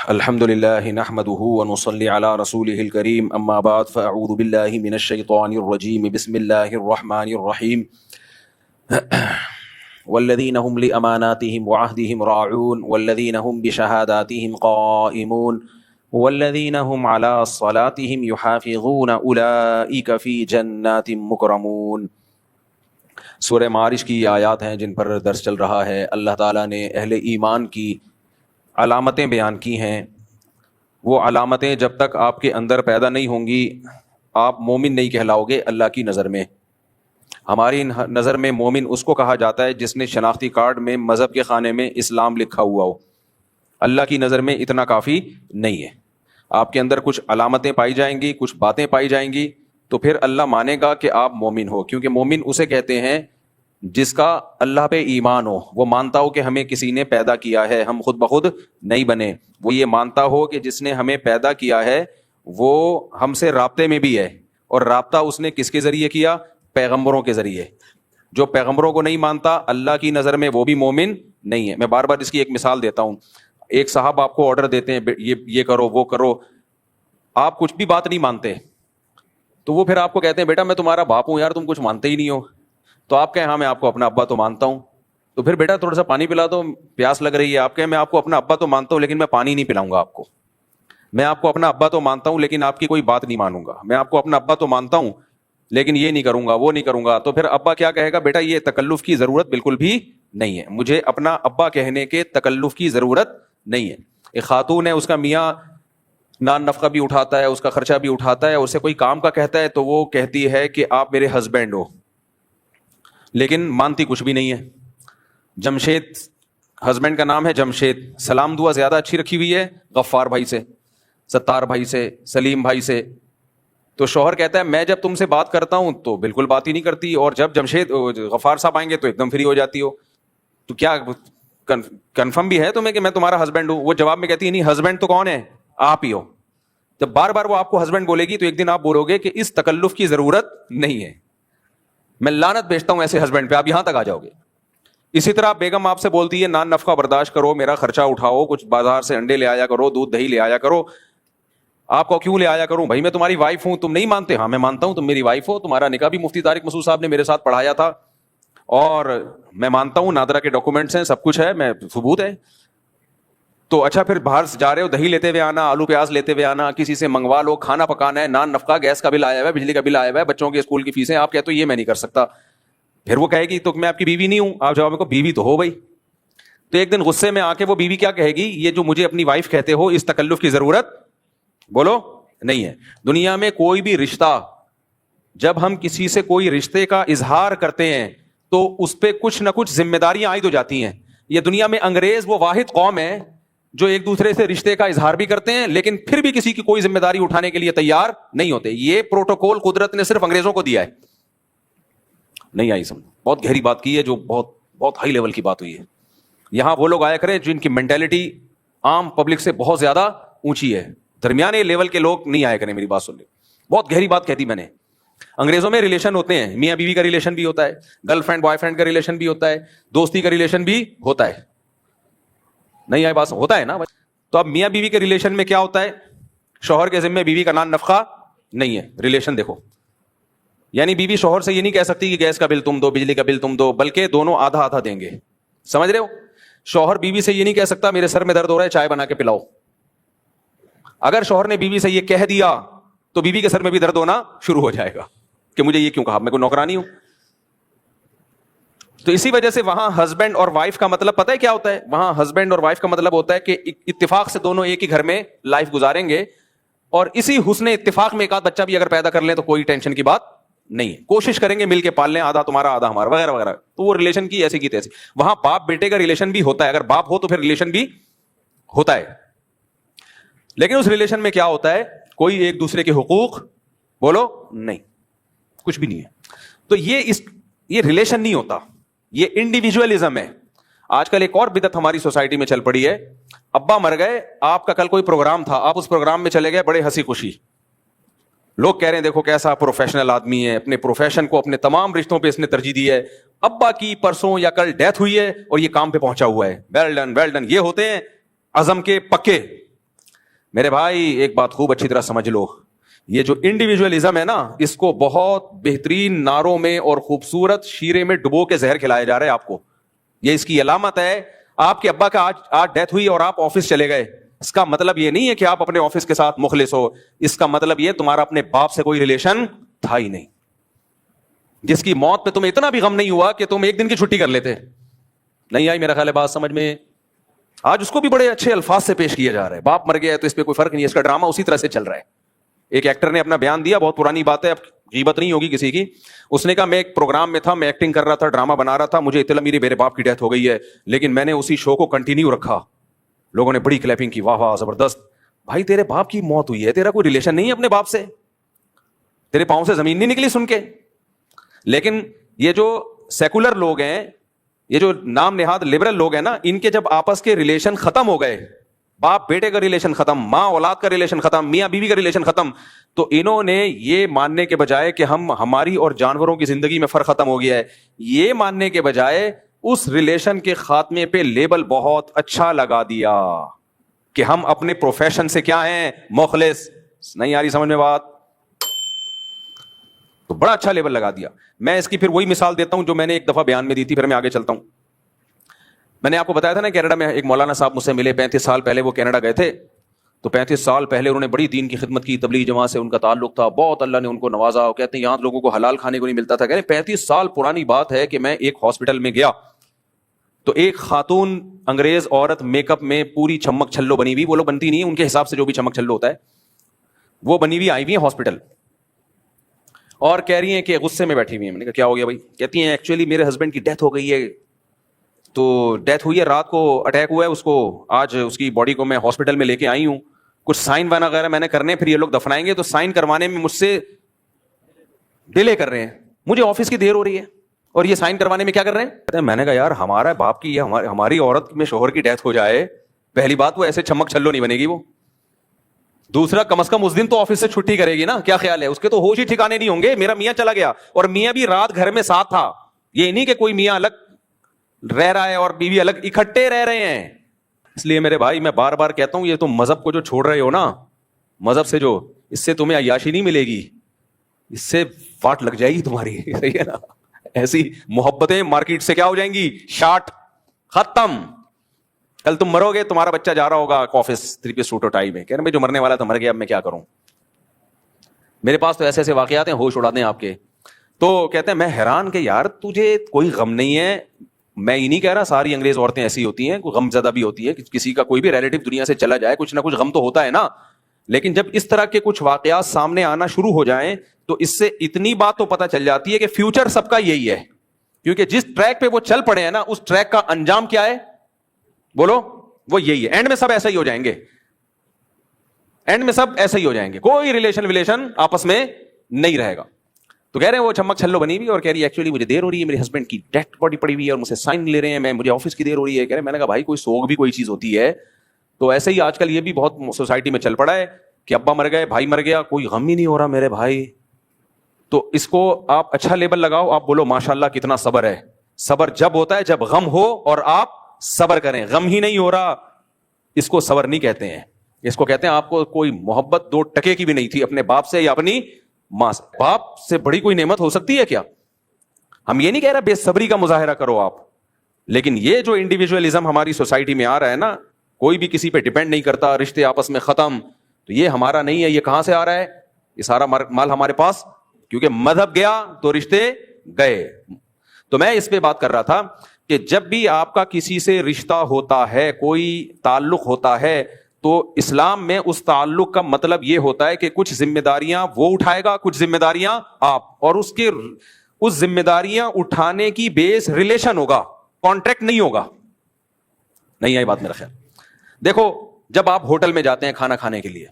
الحمد لله نحمده ونصلي على رسوله الكريم اما بعد فاعوذ بالله من الشيطان الرجيم بسم الله الرحمن الرحيم والذين هم لأماناتهم وعهدهم راعون والذين هم بشهاداتهم قائمون والذين هم على صلاتهم يحافظون أولئك في جنات مكرمون۔ سورہ معارج کی یہ آیات ہیں جن پر درس چل رہا ہے۔ اللہ تعالیٰ نے اہل ایمان کی علامتیں بیان کی ہیں۔ وہ علامتیں جب تک آپ کے اندر پیدا نہیں ہوں گی آپ مومن نہیں کہلاؤ گے اللہ کی نظر میں۔ ہماری نظر میں مومن اس کو کہا جاتا ہے جس نے شناختی کارڈ میں مذہب کے خانے میں اسلام لکھا ہوا ہو۔ اللہ کی نظر میں اتنا کافی نہیں ہے۔ آپ کے اندر کچھ علامتیں پائی جائیں گی، کچھ باتیں پائی جائیں گی تو پھر اللہ مانے گا کہ آپ مومن ہو، کیونکہ مومن اسے کہتے ہیں جس کا اللہ پہ ایمان ہو، وہ مانتا ہو کہ ہمیں کسی نے پیدا کیا ہے، ہم خود بخود نہیں بنے۔ وہ یہ مانتا ہو کہ جس نے ہمیں پیدا کیا ہے وہ ہم سے رابطے میں بھی ہے، اور رابطہ اس نے کس کے ذریعے کیا؟ پیغمبروں کے ذریعے۔ جو پیغمبروں کو نہیں مانتا اللہ کی نظر میں وہ بھی مومن نہیں ہے۔ میں بار بار اس کی ایک مثال دیتا ہوں۔ ایک صاحب آپ کو آرڈر دیتے ہیں یہ کرو وہ کرو، آپ کچھ بھی بات نہیں مانتے تو وہ پھر آپ کو کہتے ہیں بیٹا میں تمہارا باپ ہوں یار، تم کچھ مانتے ہی نہیں ہو۔ تو آپ کہیں ہاں میں آپ کو اپنا ابا تو مانتا ہوں، تو پھر بیٹا تھوڑا سا پانی پلا دو، پیاس لگ رہی ہے۔ آپ کہیں میں آپ کو اپنا ابا تو مانتا ہوں لیکن میں پانی نہیں پلاؤں گا آپ کو۔ میں آپ کو اپنا ابا تو مانتا ہوں لیکن آپ کی کوئی بات نہیں مانوں گا۔ میں آپ کو اپنا ابا تو مانتا ہوں لیکن یہ نہیں کروں گا وہ نہیں کروں گا۔ تو پھر ابا کیا کہے گا؟ بیٹا یہ تکلف کی ضرورت بالکل بھی نہیں ہے، مجھے اپنا ابا کہنے کے تکلف کی ضرورت نہیں ہے۔ ایک خاتون ہے، اس کا میاں نان نفقہ بھی اٹھاتا ہے، اس کا خرچہ بھی اٹھاتا ہے، اسے کوئی کام کا کہتا ہے تو وہ کہتی ہے کہ آپ میرے ہسبینڈ ہو، لیکن مانتی کچھ بھی نہیں ہے۔ جمشید ہسبینڈ کا نام ہے جمشید، سلام دعا زیادہ اچھی رکھی ہوئی ہے غفار بھائی سے، ستار بھائی سے، سلیم بھائی سے۔ تو شوہر کہتا ہے میں جب تم سے بات کرتا ہوں تو بالکل بات ہی نہیں کرتی، اور جب جمشید غفار صاحب آئیں گے تو ایک دم فری ہو جاتی ہو۔ تو کیا کنفرم بھی ہے تمہیں کہ میں تمہارا ہسبینڈ ہوں؟ وہ جواب میں کہتی ہے نہیں، ہسبینڈ تو کون ہے؟ آپ ہی ہو۔ جب بار بار وہ آپ کو ہسبینڈ بولے گی تو ایک دن آپ بولو گے کہ اس تکلف کی ضرورت نہیں ہے، میں لعنت بھیجتا ہوں ایسے ہسبینڈ پہ، آپ یہاں تک آ جاؤ گے۔ اسی طرح بیگم آپ سے بولتی ہے نان نفقہ برداشت کرو، میرا خرچہ اٹھاؤ، کچھ بازار سے انڈے لے آیا کرو، دودھ دہی لے آیا کرو۔ آپ کو کیوں لے آیا کروں؟ بھائی میں تمہاری وائف ہوں، تم نہیں مانتے؟ ہاں میں مانتا ہوں، تم میری وائف ہو، تمہارا نکاح بھی مفتی طارق مسعود صاحب نے میرے ساتھ پڑھایا تھا، اور میں مانتا ہوں نادرہ کے ڈاکومنٹس ہیں، سب کچھ ہے، میں ثبوت ہے۔ تو اچھا پھر باہر جا رہے ہو، دہی لیتے ہوئے آنا، آلو پیاز لیتے ہوئے آنا، کسی سے منگوا لو، کھانا پکانا ہے، نان نفقہ، گیس کا بل آیا ہوا ہے، بجلی کا بل آیا ہوا ہے، بچوں کے اسکول کی فیسیں، آپ کہتے ہو یہ میں نہیں کر سکتا۔ پھر وہ کہے گی تو میں آپ کی بیوی نہیں ہوں، آپ جواب کو بیوی تو ہو بھائی۔ تو ایک دن غصے میں آ کے وہ بیوی کیا کہے گی؟ یہ جو مجھے اپنی وائف کہتے ہو اس تکلف کی ضرورت بولو نہیں ہے۔ دنیا میں کوئی بھی رشتہ، جب ہم کسی سے کوئی رشتے کا اظہار کرتے ہیں تو اس پہ کچھ نہ کچھ ذمہ داریاں عائد ہو جاتی ہیں۔ یہ دنیا میں انگریز وہ واحد قوم ہے جو ایک دوسرے سے رشتے کا اظہار بھی کرتے ہیں لیکن پھر بھی کسی کی کوئی ذمہ داری اٹھانے کے لیے تیار نہیں ہوتے۔ یہ پروٹوکول قدرت نے صرف انگریزوں کو دیا ہے۔ نہیں آئی سمجھ؟ بہت گہری بات کی ہے، جو بہت ہائی لیول کی بات ہوئی ہے۔ یہاں وہ لوگ آیا کریں جن کی مینٹلٹی عام پبلک سے بہت زیادہ اونچی ہے، درمیانے لیول کے لوگ نہیں آیا کریں، میری بات سن لیں۔ بہت گہری بات کہتی میں نے۔ انگریزوں میں ریلیشن ہوتے ہیں، میاں بیوی کا ریلیشن بھی ہوتا ہے، گرل فرینڈ بوائے فرینڈ کا ریلیشن بھی ہوتا ہے، دوستی کا ریلیشن بھی ہوتا ہے۔ نہیں آئی بات؟ ہوتا ہے نا۔ تو اب میاں بیوی کے ریلیشن میں کیا ہوتا ہے؟ شوہر کے ذمہ بیوی کا نان نفقہ نہیں ہے۔ ریلیشن دیکھو، یعنی بیوی شوہر سے یہ نہیں کہہ سکتی کہ گیس کا بل تم دو، بجلی کا بل تم دو، بلکہ دونوں آدھا آدھا دیں گے۔ سمجھ رہے ہو؟ شوہر بیوی سے یہ نہیں کہہ سکتا میرے سر میں درد ہو رہا ہے چائے بنا کے پلاؤ۔ اگر شوہر نے بیوی سے یہ کہہ دیا تو بیوی کے سر میں بھی درد ہونا شروع ہو جائے گا کہ مجھے یہ کیوں کہا، میں کوئی نوکرانی ہوں؟ تو اسی وجہ سے وہاں ہسبینڈ اور وائف کا مطلب پتہ ہے کیا ہوتا ہے؟ وہاں ہسبینڈ اور وائف کا مطلب ہوتا ہے کہ اتفاق سے دونوں ایک ہی گھر میں لائف گزاریں گے، اور اسی حسن اتفاق میں ایک آدھ بچہ بھی اگر پیدا کر لیں تو کوئی ٹینشن کی بات نہیں ہے، کوشش کریں گے مل کے پال لیں، آدھا تمہارا آدھا ہمارا وغیرہ وغیرہ۔ تو وہ ریلیشن کی ایسی کی تیسی۔ وہاں باپ بیٹے کا ریلیشن بھی ہوتا ہے، اگر باپ ہو تو پھر ریلیشن بھی ہوتا ہے، لیکن اس ریلیشن میں کیا ہوتا ہے؟ کوئی ایک دوسرے کے حقوق بولو نہیں، کچھ بھی نہیں ہے۔ تو یہ ریلیشن نہیں ہوتا، یہ انڈیویجولزم ہے۔ آج کل ایک اور بدعت ہماری سوسائٹی میں چل پڑی ہے، ابا مر گئے، آپ کا کل کوئی پروگرام تھا، آپ اس پروگرام میں چلے گئے بڑے ہنسی خوشی، لوگ کہہ رہے ہیں دیکھو کیسا پروفیشنل آدمی ہے، اپنے پروفیشن کو اپنے تمام رشتوں پہ اس نے ترجیح دی ہے، ابا کی پرسوں یا کل ڈیتھ ہوئی ہے اور یہ کام پہ پہنچا ہوا ہے، ویل ڈن ویل ڈن۔ یہ ہوتے ہیں عزم کے پکے، میرے بھائی ایک بات خوب اچھی طرح سمجھ لو, یہ جو انڈیویجولزم ہے نا, اس کو بہت بہترین نعروں میں اور خوبصورت شیرے میں ڈبو کے زہر کھلایا جا رہا ہے آپ کو. یہ اس کی علامت ہے. آپ کے ابا کا آج ڈیتھ ہوئی اور آپ آفس چلے گئے, اس کا مطلب یہ نہیں ہے کہ آپ اپنے آفس کے ساتھ مخلص ہو. اس کا مطلب یہ تمہارا اپنے باپ سے کوئی ریلیشن تھا ہی نہیں, جس کی موت پہ تمہیں اتنا بھی غم نہیں ہوا کہ تم ایک دن کی چھٹی کر لیتے. نہیں آئی میرا خیال ہے بات سمجھ میں. آج اس کو بھی بڑے اچھے الفاظ سے پیش کیا جا رہا ہے, باپ مر گیا ہے تو اس پہ کوئی فرق نہیں, اس کا ڈرامہ اسی طرح سے چل رہا ہے. ایک ایکٹر نے اپنا بیان دیا, بہت پرانی بات ہے, اب غیبت نہیں ہوگی کسی کی. اس نے کہا میں ایک پروگرام میں تھا, میں ایکٹنگ کر رہا تھا, ڈرامہ بنا رہا تھا, مجھے اطلاع میرے باپ کی ڈیتھ ہو گئی ہے, لیکن میں نے اسی شو کو کنٹینیو رکھا. لوگوں نے بڑی کلیپنگ کی, واہ واہ زبردست. بھائی تیرے باپ کی موت ہوئی ہے, تیرا کوئی ریلیشن نہیں ہے اپنے باپ سے, تیرے پاؤں سے زمین نہیں نکلی سن کے. لیکن یہ جو سیکولر لوگ ہیں, یہ جو نام نہاد لبرل لوگ ہیں نا, ان کے جب آپس کے ریلیشن ختم ہو گئے, باپ بیٹے کا ریلیشن ختم, ماں اولاد کا ریلیشن ختم, میاں بیوی کا ریلیشن ختم, تو انہوں نے یہ ماننے کے بجائے کہ ہماری اور جانوروں کی زندگی میں فرق ختم ہو گیا ہے, یہ ماننے کے بجائے اس ریلیشن کے خاتمے پہ لیبل بہت اچھا لگا دیا کہ ہم اپنے پروفیشن سے کیا ہیں, مخلص. نہیں آ رہی سمجھ میں بات؟ تو بڑا اچھا لیبل لگا دیا. میں اس کی پھر وہی مثال دیتا ہوں جو میں نے ایک دفعہ بیان میں دی تھی, پھر میں آگے چلتا ہوں. میں نے آپ کو بتایا تھا نا کینیڈا میں ایک مولانا صاحب مجھ سے ملے, 35 سال پہلے وہ کینیڈا گئے تھے. تو 35 سال پہلے انہوں نے بڑی دین کی خدمت کی, تبلیغ جماعت سے ان کا تعلق تھا, بہت اللہ نے ان کو نوازا. کہتے ہیں یہاں لوگوں کو حلال کھانے کو نہیں ملتا تھا. کہہ رہے 35 سال پرانی بات ہے کہ میں ایک ہاسپٹل میں گیا تو ایک خاتون انگریز عورت میک اپ میں پوری چمک چھلو بنی ہوئی, وہ لوگ بنتی نہیں ہے ان کے حساب سے, جو بھی چمک چھلو ہوتا ہے وہ بنی ہوئی آئی ہوئی ہیں ہاسپٹل, اور کہہ رہی ہیں کہ غصے میں بیٹھی ہوئی ہیں. میں نے کہا کیا ہو گیا بھائی؟ کہتی ہیں ایکچولی میرے ہسبینڈ کی ڈیتھ ہو گئی ہے, تو ڈیتھ ہوئی ہے, رات کو اٹیک ہوا ہے اس کو, آج اس کی باڈی کو میں ہاسپٹل میں لے کے آئی ہوں, کچھ سائن وغیرہ میں نے کرنے, پھر یہ لوگ دفنائیں گے, تو سائن کروانے میں مجھ سے ڈیلے کر رہے ہیں, مجھے آفس کی دیر ہو رہی ہے, اور یہ سائن کروانے میں کیا کر رہے ہیں. میں نے کہا یار ہمارا باپ کی ہماری عورت میں شوہر کی ڈیتھ ہو جائے, پہلی بات وہ ایسے چمک چھلو نہیں بنے گی وہ, دوسرا کم از کم اس دن تو آفس سے چھٹی کرے گی نا, کیا خیال ہے؟ اس کے تو ہوش ہی ٹھکانے نہیں ہوں گے. میرا میاں چلا گیا اور میاں بھی رات گھر میں ساتھ تھا, یہ نہیں کہ کوئی میاں الگ رہ رہا ہے اور بیوی الگ, اکٹھے رہ رہے ہیں. اس لیے میرے بھائی میں بار بار کہتا ہوں, یہ تم مذہب کو جو چھوڑ رہے ہو نا, مذہب سے جو, اس سے تمہیں عیاشی نہیں ملے گی, اس سے واٹ لگ جائے گی تمہاری. صحیح ہے نا؟ ایسی محبتیں مارکیٹ سے کیا ہو جائیں گی, شارٹ, ختم. کل تم مرو گے, تمہارا بچہ جا رہا ہوگا آفس 3 پیس سوٹ اور ٹائی میں, کہہ رہے جو مرنے والا تو مر گیا, اب میں کیا کروں. میرے پاس تو ایسے ایسے واقعات ہیں, ہوش اڑا دیں آپ کے. تو کہتے ہیں میں حیران کہ یار تجھے کوئی غم نہیں ہے. میں یہ نہیں کہہ رہا ساری انگریز عورتیں ایسی ہوتی ہیں, کوئی غم زدہ بھی ہوتی ہے, کسی کا کوئی بھی ریلیٹو دنیا سے چلا جائے کچھ نہ کچھ غم تو ہوتا ہے نا. لیکن جب اس طرح کے کچھ واقعات سامنے آنا شروع ہو جائیں تو اس سے اتنی بات تو پتہ چل جاتی ہے کہ فیوچر سب کا یہی ہے, کیونکہ جس ٹریک پہ وہ چل پڑے ہیں نا, اس ٹریک کا انجام کیا ہے بولو, وہ یہی ہے. اینڈ میں سب ایسا ہی ہو جائیں گے, اینڈ میں سب ایسا ہی ہو جائیں گے, کوئی ریلیشن آپس میں نہیں رہے گا. تو کہہ رہے ہیں وہ چمک چھلو بنی ہوئی اور کہہ رہی ہے ایکچولی مجھے دیر ہو رہی ہے, میرے ہسبینڈ کی ڈیتھ باڈی پڑی ہوئی ہے اور مجھ سے سائن لے رہے ہیں, مجھے آفس کی دیر ہو رہی ہے. کہہ رہے میں نے کہا بھائی کوئی سوگ بھی کوئی چیز ہوتی ہے. تو ایسے ہی آج کل یہ بھی بہت سوسائٹی میں چل پڑا ہے کہ ابا مر گئے, بھائی مر گیا, کوئی غم ہی نہیں ہو رہا میرے بھائی. تو اس کو آپ اچھا لیبل لگاؤ, آپ بولو ماشاءاللہ کتنا صبر ہے. صبر جب ہوتا ہے جب غم ہو اور آپ صبر کریں. غم ہی نہیں ہو رہا, اس کو صبر نہیں کہتے ہیں, اس کو کہتے ہیں آپ کو کوئی محبت 2 ٹکے کی بھی نہیں تھی اپنے باپ سے یا اپنی ماں سے. باپ سے بڑی کوئی نعمت ہو سکتی ہے کیا؟ ہم یہ نہیں کہہ رہے بے صبری کا مظاہرہ کرو آپ, لیکن یہ جو انڈیویجولزم ہماری سوسائٹی میں آ رہا ہے نا, کوئی بھی کسی پہ ڈیپینڈ نہیں کرتا, رشتے آپس میں ختم, تو یہ ہمارا نہیں ہے. یہ کہاں سے آ رہا ہے؟ یہ سارا مال ہمارے پاس, کیونکہ مذہب گیا تو رشتے گئے. تو میں اس پہ بات کر رہا تھا کہ جب بھی آپ کا کسی سے رشتہ ہوتا ہے, کوئی تعلق ہوتا ہے, تو اسلام میں اس تعلق کا مطلب یہ ہوتا ہے کہ کچھ ذمہ داریاں وہ اٹھائے گا, کچھ ذمہ داریاں آپ, اور اس ذمہ داریاں اٹھانے کی بیس ریلیشن ہوگا, کانٹریکٹ نہیں ہوگا. نہیں آئی بات میرا خیال؟ دیکھو جب آپ ہوٹل میں جاتے ہیں کھانا کھانے کے لیے,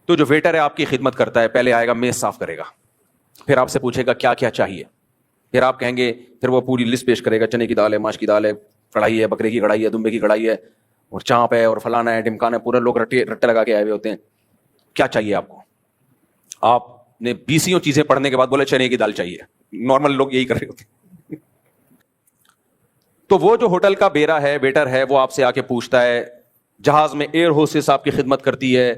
تو جو ویٹر ہے آپ کی خدمت کرتا ہے, پہلے آئے گا میز صاف کرے گا, پھر آپ سے پوچھے گا کیا کیا چاہیے, پھر آپ کہیں گے, پھر وہ پوری لسٹ پیش کرے گا, چنے کی دال ہے, ماش کی دال ہے, کڑھائی ہے, بکرے کی کڑھائی ہے, دمبے کی کڑھائی ہے, اور چانپ ہے, اور فلانا ہے, ڈمکانا ہے, پورے لوگ رٹے لگا کے آئے ہوئے ہوتے ہیں. کیا چاہیے آپ کو؟ آپ نے 20 چیزیں پڑھنے کے بعد بولے چنے کی دال چاہیے. نارمل لوگ یہی کر رہے ہوتے ہیں. تو وہ جو ہوٹل کا بیرا ہے, ویٹر ہے, وہ آپ سے آ کے پوچھتا ہے جہاز میں ایئر ہوسٹس آپ کی خدمت کرتی ہے.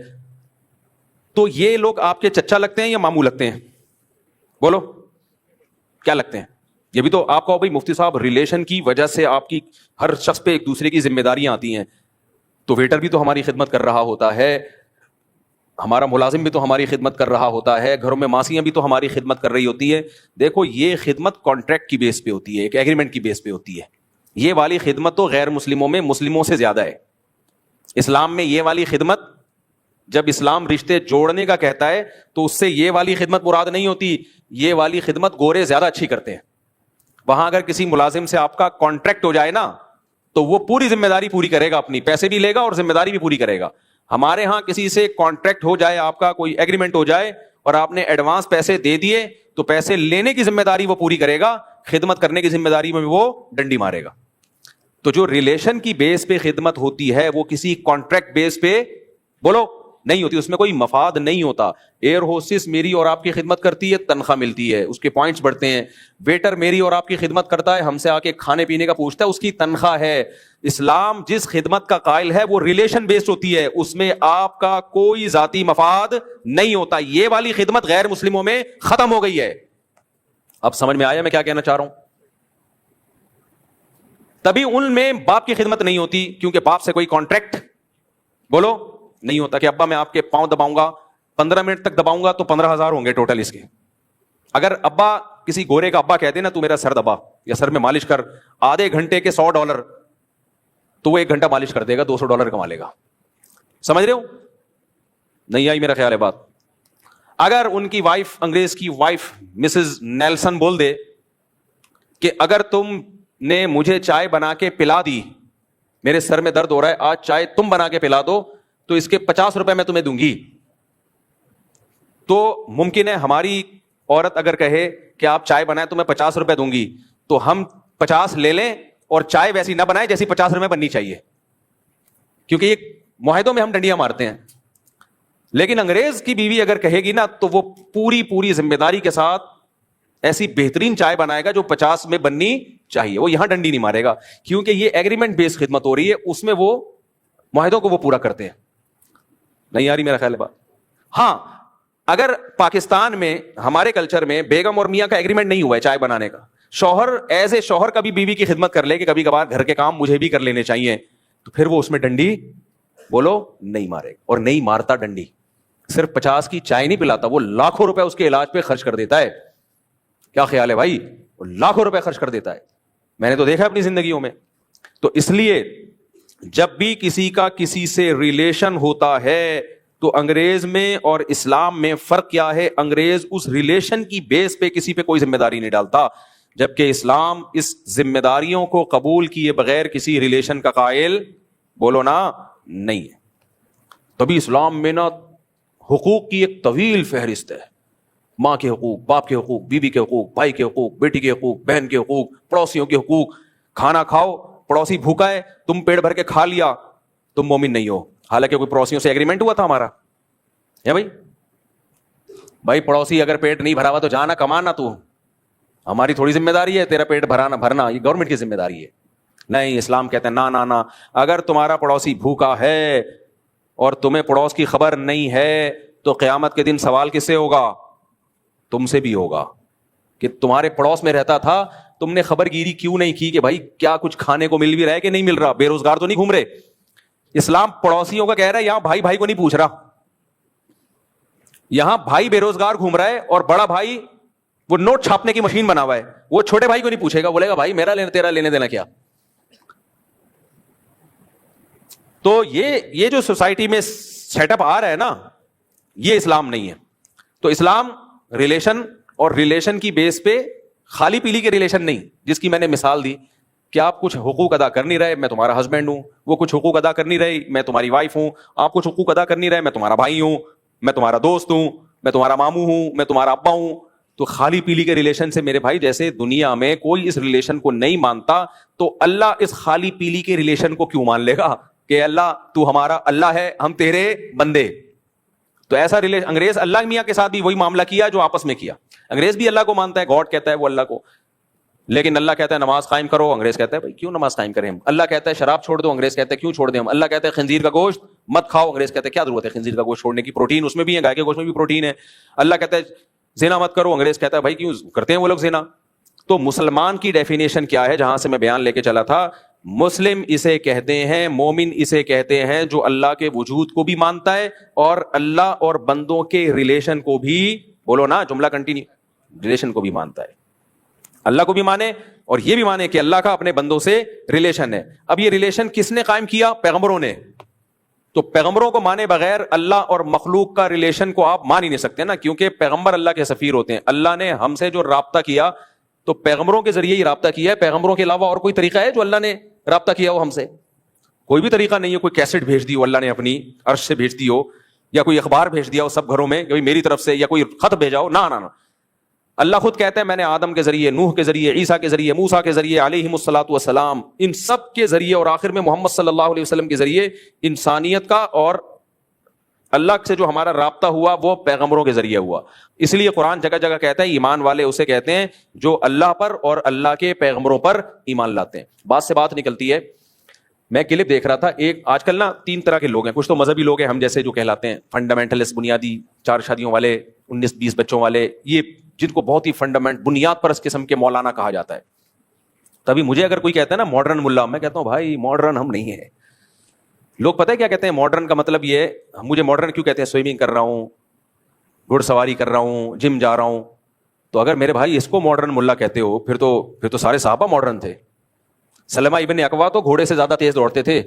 تو یہ لوگ آپ کے چچا لگتے ہیں یا ماموں لگتے ہیں؟ بولو کیا لگتے ہیں؟ یہ بھی تو آپ کہو بھائی مفتی صاحب ریلیشن کی وجہ سے آپ کی ہر شخص پہ ایک دوسرے کی ذمہ داریاں آتی ہیں. تو ویٹر بھی تو ہماری خدمت کر رہا ہوتا ہے, ہمارا ملازم بھی تو ہماری خدمت کر رہا ہوتا ہے, گھروں میں ماسیاں بھی تو ہماری خدمت کر رہی ہوتی ہے. دیکھو یہ خدمت کانٹریکٹ کی بیس پہ ہوتی ہے, ایک ایگریمنٹ کی بیس پہ ہوتی ہے. یہ والی خدمت تو غیر مسلموں میں مسلموں سے زیادہ ہے. اسلام میں یہ والی خدمت, جب اسلام رشتے جوڑنے کا کہتا ہے تو اس سے یہ والی خدمت مراد نہیں ہوتی. یہ والی خدمت گورے زیادہ اچھی کرتے ہیں. وہاں اگر کسی ملازم سے آپ کا کانٹریکٹ ہو جائے نا تو وہ پوری ذمہ داری پوری کرے گا, اپنی پیسے بھی لے گا اور ذمہ داری بھی پوری کرے گا. ہمارے ہاں کسی سے کانٹریکٹ ہو جائے, آپ کا کوئی ایگریمنٹ ہو جائے اور آپ نے ایڈوانس پیسے دے دیے تو پیسے لینے کی ذمہ داری وہ پوری کرے گا, خدمت کرنے کی ذمہ داری میں وہ ڈنڈی مارے گا. تو جو ریلیشن کی بیس پہ خدمت ہوتی ہے وہ کسی کانٹریکٹ بیس پہ بولو نہیں ہوتی, اس میں کوئی مفاد نہیں ہوتا. ایئر ہوسٹس میری اور آپ کی خدمت کرتی ہے, تنخواہ ملتی ہے, اس کے پوائنٹس بڑھتے ہیں. ویٹر میری اور آپ کی خدمت کرتا ہے, ہم سے آ کے کھانے پینے کا پوچھتا ہے, اس کی تنخواہ ہے. اسلام جس خدمت کا قائل ہے وہ ریلیشن بیسڈ ہوتی ہے, اس میں آپ کا کوئی ذاتی مفاد نہیں ہوتا. یہ والی خدمت غیر مسلموں میں ختم ہو گئی ہے. اب سمجھ میں آیا میں کیا کہنا چاہ رہا ہوں؟ تبھی ان میں باپ کی خدمت نہیں ہوتی, کیونکہ باپ سے کوئی کانٹریکٹ بولو نہیں ہوتا کہ ابا میں آپ کے پاؤں دباؤں گا, 15 منٹ تک دباؤں گا تو 15,000 ہوں گے ٹوٹل اس کے. اگر ابا کسی گورے کا ابا کہتے نا تو میرا سر دبا یا سر میں مالش کر, آدھے گھنٹے کے $100 تو وہ 1 گھنٹہ مالش کر دے گا, $200 کما لے گا. سمجھ رہے ہو؟ نہیں آئی میرا خیال ہے بات. اگر ان کی وائف, انگریز کی وائف مسز نیلسن بول دے کہ اگر تم نے مجھے چائے بنا کے پلا دی, میرے سر میں درد ہو رہا ہے, آج چائے تم بنا کے پلا دو تو اس کے 50 روپے میں تمہیں دوں گی. تو ممکن ہے ہماری عورت اگر کہے کہ آپ چائے بنائیں تو میں 50 روپے دوں گی, تو ہم 50 لے لیں اور چائے ویسی نہ بنائیں جیسی 50 روپے بننی چاہیے, کیونکہ یہ معاہدوں میں ہم ڈنڈیاں مارتے ہیں. لیکن انگریز کی بیوی اگر کہے گی نا تو وہ پوری ذمہ داری کے ساتھ ایسی بہترین چائے بنائے گا جو 50 میں بننی چاہیے. وہ یہاں ڈنڈی نہیں مارے گا, کیونکہ یہ ایگریمنٹ بیس خدمت ہو رہی ہے, اس میں وہ معاہدوں کو وہ پورا کرتے ہیں. نہیں آ رہی میرا خیال ہے بات؟ ہاں اگر پاکستان میں ہمارے کلچر میں بیگم اور میاں کا ایگریمنٹ نہیں ہوا ہے چائے بنانے کا, شوہر ایز اے شوہر کبھی بیوی کی خدمت کر لے کہ کبھی کبھار گھر کے کام مجھے بھی کر لینے چاہیے, تو پھر وہ اس میں ڈنڈی بولو نہیں مارے گا. اور نہیں مارتا ڈنڈی, صرف 50 کی چائے نہیں پلاتا, وہ لاکھوں روپے اس کے علاج پہ خرچ کر دیتا ہے. کیا خیال ہے بھائی؟ وہ لاکھوں روپے خرچ کر دیتا ہے, میں نے تو دیکھا اپنی زندگیوں میں. تو اس لیے جب بھی کسی کا کسی سے ریلیشن ہوتا ہے تو انگریز میں اور اسلام میں فرق کیا ہے؟ انگریز اس ریلیشن کی بیس پہ کسی پہ کوئی ذمہ داری نہیں ڈالتا, جبکہ اسلام اس ذمہ داریوں کو قبول کیے بغیر کسی ریلیشن کا قائل بولو نا نہیں ہے. تبھی اسلام میں نا حقوق کی ایک طویل فہرست ہے. ماں کے حقوق, باپ کے حقوق, بیوی کے حقوق, بھائی کے حقوق, بیٹی کے حقوق, بہن کے حقوق, پڑوسیوں کے حقوق. کھانا کھاؤ, پڑوسی بھوکا ہے, تم پیٹ بھر کے کھا لیا, تم مومن نہیں ہو. حالانکہ کوئی پڑوسیوں سے ایگریمنٹ ہوا تھا ہمارا ہے بھائی پڑوسی اگر پیٹ نہیں بھرا ہوا تو جانا کمانا, تو ہماری تھوڑی ذمہ داری ہے تیرا پیٹ بھرنا, یہ گورنمنٹ کی ذمہ داری ہے. نہیں, اسلام کہتے ہیں نا, اگر تمہارا پڑوسی بھوکا ہے اور تمہیں پڑوس کی خبر نہیں ہے تو قیامت کے دن سوال کس سے ہوگا؟ تم سے بھی ہوگا کہ تمہارے پڑوس میں رہتا تھا, تم نے خبر گیری کیوں نہیں کی کہ بھائی کیا کچھ کھانے کو مل بھی رہا ہے کہ نہیں مل رہا, بے روزگار تو نہیں گھوم رہے. اسلام پڑوسیوں کا کہہ رہا ہے, یہاں بھائی بھائی کو نہیں پوچھ رہا, یہاں بھائی بے روزگار گھوم رہا ہے اور بڑا بھائی وہ نوٹ چھاپنے کی مشین بنا ہوا ہے, وہ چھوٹے بھائی کو نہیں پوچھے گا, بولے گا بھائی میرا لینا تیرا لینے دینا کیا. تو یہ جو سوسائٹی میں سیٹ اپ آ رہا ہے نا, یہ اسلام نہیں ہے. تو اسلام ریلیشن اور ریلیشن کی بیس پہ خالی پیلی کے ریلیشن نہیں, جس کی میں نے مثال دی کہ آپ کچھ حقوق ادا کر نہیں رہے, میں تمہارا ہسبینڈ ہوں, وہ کچھ حقوق ادا کر نہیں رہی, میں تمہاری وائف ہوں, آپ کچھ حقوق ادا کر نہیں رہے, میں تمہارا بھائی ہوں, میں تمہارا دوست ہوں, میں تمہارا ماموں ہوں, میں تمہارا ابا ہوں. تو خالی پیلی کے ریلیشن سے میرے بھائی جیسے دنیا میں کوئی اس ریلیشن کو نہیں مانتا, تو اللہ اس خالی پیلی کے ریلیشن کو کیوں مان لے گا کہ اللہ تو ہمارا اللہ ہے, ہم تیرے بندے. تو ایسا ریلیشن انگریز اللہ میاں کے ساتھ بھی وہی معاملہ کیا جو آپس میں کیا. انگریز بھی اللہ کو مانتا ہے, گاڈ کہتا ہے وہ اللہ کو, لیکن اللہ کہتا ہے نماز قائم کرو، انگریز کہتا ہے بھائی کیوں نماز قائم کریں ہم؟ اللہ کہتا ہے شراب چھوڑ دو، انگریز کہتا ہے کیوں چھوڑ دیں ہم؟ اللہ کہتا ہے خنزیر کا گوشت مت کھاؤ، انگریز کہتا ہے کیا ضرورت ہے خنزیر کا گوشت چھوڑنے کی، پروٹین اس میں بھی ہے، گائے کے گوشت میں بھی پروٹین ہے۔ اللہ کہتا ہے زنا مت کرو، انگریز کہتا ہے بھائی کیوں کرتے ہیں وہ لوگ زنا؟ تو مسلمان کی ڈیفینیشن کیا ہے جہاں سے میں بیان لے کے چلا تھا، مسلم اسے کہتے ہیں، مومن اسے کہتے ہیں جو اللہ کے وجود کو بھی مانتا ہے اور اللہ اور بندوں کے ریلیشن کو بھی، بولو نا جملہ کنٹینیو، ریلیشن کو بھی مانتا ہے، اللہ کو بھی مانے اور یہ بھی مانے کہ اللہ کا اپنے بندوں سے ریلیشن ہے۔ اب یہ ریلیشن کس نے قائم کیا؟ پیغمبروں نے۔ تو پیغمبروں کو مانے بغیر اللہ اور مخلوق کا ریلیشن کو آپ مان ہی نہیں سکتے نا، کیونکہ پیغمبر اللہ کے سفیر ہوتے ہیں۔ اللہ نے ہم سے جو رابطہ کیا تو پیغمبروں کے ذریعے ہی رابطہ کیا ہے، پیغمبروں کے علاوہ اور کوئی طریقہ ہے جو اللہ نے رابطہ کیا ہو ہم سے؟ کوئی بھی طریقہ نہیں ہے۔ کوئی کیسٹ بھیج دی ہو اللہ نے اپنی عرش سے بھیج دی ہو، یا کوئی اخبار بھیج دیا ہو سب گھروں میں کہ میری طرف سے، یا کوئی خط بھیجا ہو، نہ۔ اللہ خود کہتا ہے میں نے آدم کے ذریعے، نوح کے ذریعے، عیسیٰ کے ذریعے، موسیٰ کے ذریعے علیہم الصلاۃ والسلام، ان سب کے ذریعے اور آخر میں محمد صلی اللہ علیہ وسلم کے ذریعے انسانیت کا اور اللہ سے جو ہمارا رابطہ ہوا وہ پیغمبروں کے ذریعے ہوا۔ اس لیے قرآن جگہ جگہ کہتا ہے ایمان والے اسے کہتے ہیں جو اللہ پر اور اللہ کے پیغمبروں پر ایمان لاتے ہیں۔ بات سے بات نکلتی ہے، میں کلپ دیکھ رہا تھا، ایک آج کل نا 3 طرح کے لوگ ہیں، کچھ تو مذہبی لوگ ہیں ہم جیسے جو کہلاتے ہیں فنڈامنٹلسٹ، بنیادی 4 شادیوں والے، 19-20 بچوں والے، یہ جن کو بہت ہی بنیاد پر اس قسم کے مولانا کہا جاتا ہے۔ تبھی مجھے اگر کوئی کہتا ہے نا ماڈرن ملا، میں کہتا ہوں بھائی ماڈرن ہم نہیں ہیں۔ لوگ پتہ ہے کیا کہتے ہیں ماڈرن کا مطلب یہ ہے، مجھے ماڈرن کیوں کہتے ہیں؟ سوئمنگ کر رہا ہوں، گھڑ سواری کر رہا ہوں، جم جا رہا ہوں۔ تو اگر میرے بھائی اس کو ماڈرن ملا کہتے ہو پھر تو سارے صحابہ ماڈرن تھے۔ سلمہ ابن اکوا تو گھوڑے سے زیادہ تیز دوڑتے تھے۔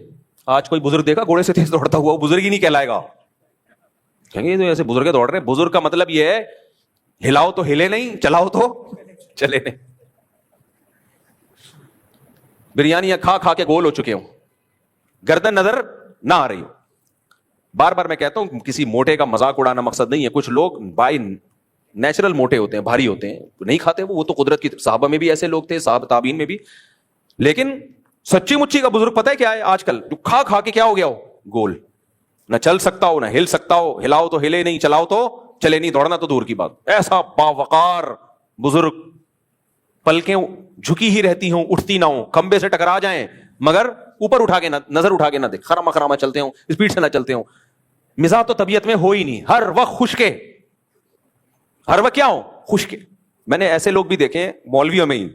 آج کوئی بزرگ دیکھا گھوڑے سے تیز دوڑتا ہوا، وہ بزرگ ہی نہیں کہلائے گا، کہیں گے تو ایسے بزرگ دوڑ رہے۔ بزرگ کا مطلب یہ ہے ہلاؤ تو ہلے نہیں، چلاؤ تو چلے نہیں۔ بریانیاں کھا کھا کے گول ہو چکے ہوں، گردن نظر نہ آ رہی ہو۔ بار بار میں کہتا ہوں کسی موٹے کا مذاق اڑانا مقصد نہیں ہے۔ کچھ لوگ بائی نیچرل موٹے ہوتے ہیں، بھاری ہوتے ہیں، نہیں کھاتے وہ تو قدرت کی، صحابہ میں بھی ایسے لوگ تھے، صحابہ تابعین میں بھی۔ لیکن سچی مچی کا بزرگ پتہ ہے کیا ہے آج کل؟ جو کھا کھا کے کیا ہو گیا ہو، گول، نہ چل سکتا ہو نہ ہل سکتا ہو، ہلاؤ تو ہلے نہیں، چلاؤ تو چلے نہیں، دوڑنا تو دور کی بات۔ ایسا باوقار بزرگ، پلکیں جھکی ہی رہتی ہوں، اٹھتی نہ ہوں، کھمبے سے ٹکرا جائیں مگر اوپر اٹھا کے نہ، نظر اٹھا کے نہ دیکھ، خراما خراما چلتے ہوں، اسپیڈ سے نہ چلتے ہوں، مزاج تو طبیعت میں ہو ہی نہیں، ہر وقت خشکے، ہر وقت کیا ہو، خشکے۔ میں نے ایسے لوگ بھی دیکھے ہیں مولویوں میں ہی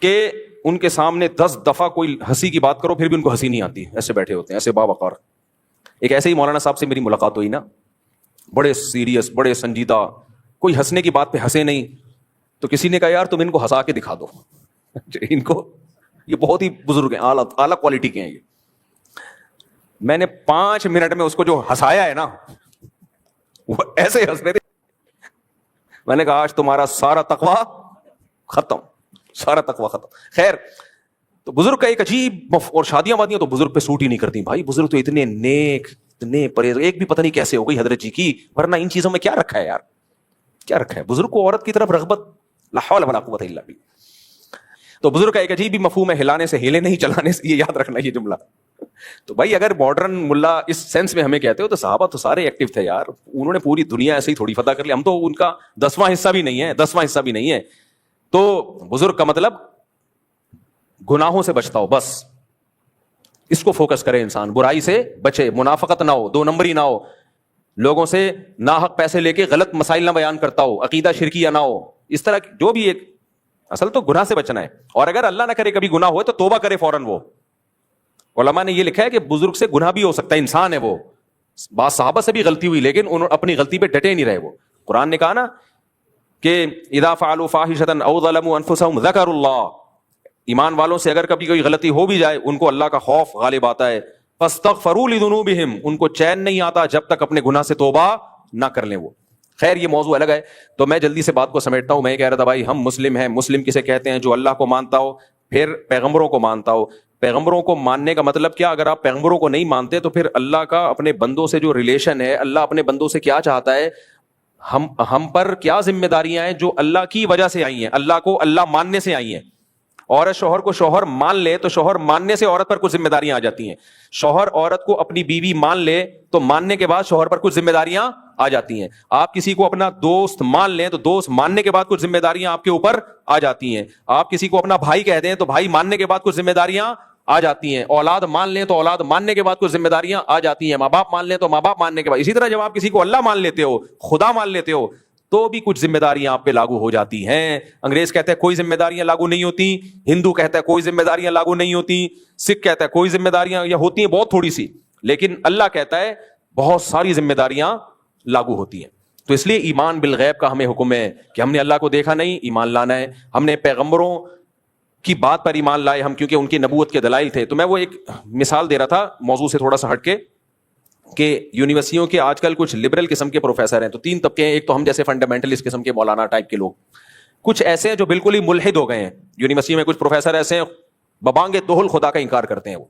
کہ ان کے سامنے 10 دفعہ کوئی ہنسی کی بات کرو پھر بھی ان کو ہنسی نہیں آتی، ایسے بیٹھے ہوتے ہیں، ایسے باوقار۔ ایک ایسے ہی مولانا صاحب سے میری ملاقات ہوئی نا، بڑے سیریس، بڑے سنجیدہ، کوئی ہنسنے کی بات پہ ہنسے نہیں۔ تو کسی نے کہا یار تم ان کو ہنسا کے دکھا دو، ان کو، یہ بہت ہی بزرگ ہیں، اعلیٰ کوالٹی کے ہیں یہ۔ میں نے 5 منٹ میں اس کو جو ہنسایا ہے نا، وہ ایسے ہنس رہے تھے، میں نے کہا آج تمہارا سارا تقویٰ ختم، سارا تقویٰ ختم۔ خیر، تو بزرگ کا ایک عجیب، اور شادیاں وادیاں تو بزرگ پہ سوٹ ہی نہیں کرتی بھائی، بزرگ تو اتنے نیک، اتنے پرہیز، ایک بھی پتہ نہیں کیسے ہو گئی حضرت جی کی، ورنہ ان چیزوں میں کیا رکھا ہے یار، کیا رکھا ہے؟ بزرگ کو عورت کی طرف رغبت، لا حول ولا قوت الا باللہ۔ تو بزرگ کا ایک عجیب ہی مفہوم ہے، ہلانے سے ہلے نہیں، چلانے سے، یہ یاد رکھنا یہ جملہ۔ تو بھائی اگر ماڈرن ملا اس سینس میں ہمیں کہتے ہو تو صحابہ تو سارے ایکٹیو تھے یار، انہوں نے پوری دنیا ایسے ہی تھوڑی فتح کر لی، ہم تو ان کا 10واں حصہ بھی نہیں ہے، 10واں حصہ بھی نہیں ہے۔ تو بزرگ کا مطلب گناہوں سے بچتا ہو، بس اس کو فوکس کرے انسان، برائی سے بچے، منافقت نہ ہو، 2 نمبری نہ ہو، لوگوں سے ناحق پیسے لے کے غلط مسائل نہ بیان کرتا ہو، عقیدہ شرکیہ نہ ہو، اس طرح جو بھی ایک، اصل تو گناہ سے بچنا ہے۔ اور اگر اللہ نہ کرے کبھی گناہ ہوئے تو توبہ کرے فوراً۔ وہ علماء نے یہ لکھا ہے کہ بزرگ سے گناہ بھی ہو سکتا ہے، انسان ہے وہ، بعض صحابہ سے بھی غلطی ہوئی لیکن انہوں اپنی غلطی پہ ڈٹے نہیں رہے۔ وہ قرآن نے کہا نا کہ اذا فعلوا فاحشۃ او ظلموا انفسهم ذکروا اللہ، ایمان والوں سے اگر کبھی کوئی غلطی ہو بھی جائے ان کو اللہ کا خوف غالب آتا ہے، فاستغفروا لذنوبہم، ان کو چین نہیں آتا جب تک اپنے گناہ سے توبہ نہ کر لیں وہ۔ خیر یہ موضوع الگ ہے، تو میں جلدی سے بات کو سمیٹتا ہوں۔ میں کہہ رہا تھا بھائی ہم مسلم ہیں، مسلم کسے کہتے ہیں؟ جو اللہ کو مانتا ہو، پھر پیغمبروں کو مانتا ہو۔ پیغمبروں کو ماننے کا مطلب کیا؟ اگر آپ پیغمبروں کو نہیں مانتے تو پھر اللہ کا اپنے بندوں سے جو ریلیشن ہے، اللہ اپنے بندوں سے کیا چاہتا ہے، ہم پر کیا ذمہ داریاں ہیں جو اللہ کی وجہ سے آئی ہیں، اللہ کو اللہ ماننے سے آئی ہیں، عورت شوہر کو شوہر مان لے تو شوہر ماننے سے عورت پر کچھ ذمہ داریاں آ جاتی ہیں. شوہر عورت کو اپنی بیوی مان لے تو ماننے کے بعد شوہر پر کچھ ذمہ داریاں آ جاتی ہیں. آپ کسی کو اپنا دوست مان لیں تو دوست ماننے کے بعد کچھ ذمہ داریاں آپ کے اوپر آ جاتی ہیں. آپ کسی کو اپنا بھائی کہہ دیں تو بھائی ماننے کے بعد کچھ ذمہ داریاں آ جاتی ہیں. اولاد مان لیں تو اولاد ماننے کے بعد کچھ ذمہ داریاں آ جاتی ہیں. ماں باپ مان لیں تو ماں باپ ماننے کے بعد. اسی طرح جب آپ کسی کو اللہ مان لیتے ہو, خدا مان لیتے ہو, تو بھی کچھ ذمہ داریاں آپ پہ لاگو ہو جاتی ہیں. انگریز کہتے ہیں کوئی ذمہ داریاں لاگو نہیں ہوتی, ہندو کہتا ہے کوئی ذمہ داریاں لاگو نہیں ہوتی, سکھ کہتا ہے کوئی ذمہ داریاں یا ہوتی ہیں بہت تھوڑی سی, لیکن اللہ کہتا ہے بہت ساری ذمہ داریاں لاگو ہوتی ہیں. تو اس لیے ایمان بالغیب کا ہمیں حکم ہے کہ ہم نے اللہ کو دیکھا نہیں, ایمان لانا ہے. ہم نے پیغمبروں کی بات پر ایمان لائے ہم, کیونکہ ان کی نبوت کے دلائل تھے. تو میں وہ ایک مثال دے رہا تھا موضوع سے تھوڑا سا ہٹ کے, کہ یونیورسٹیوں کے آج کل کچھ لبرل قسم کے پروفیسر ہیں. تو تین طبقے ہیں, ایک تو ہم جیسے فنڈامنٹلسٹ قسم کے مولانا ٹائپ کے لوگ, کچھ ایسے ہیں جو بالکل ہی ملحد ہو گئے ہیں. یونیورسٹی میں کچھ پروفیسر ایسے ہیں ببانگ توحل خدا کا انکار کرتے ہیں. وہ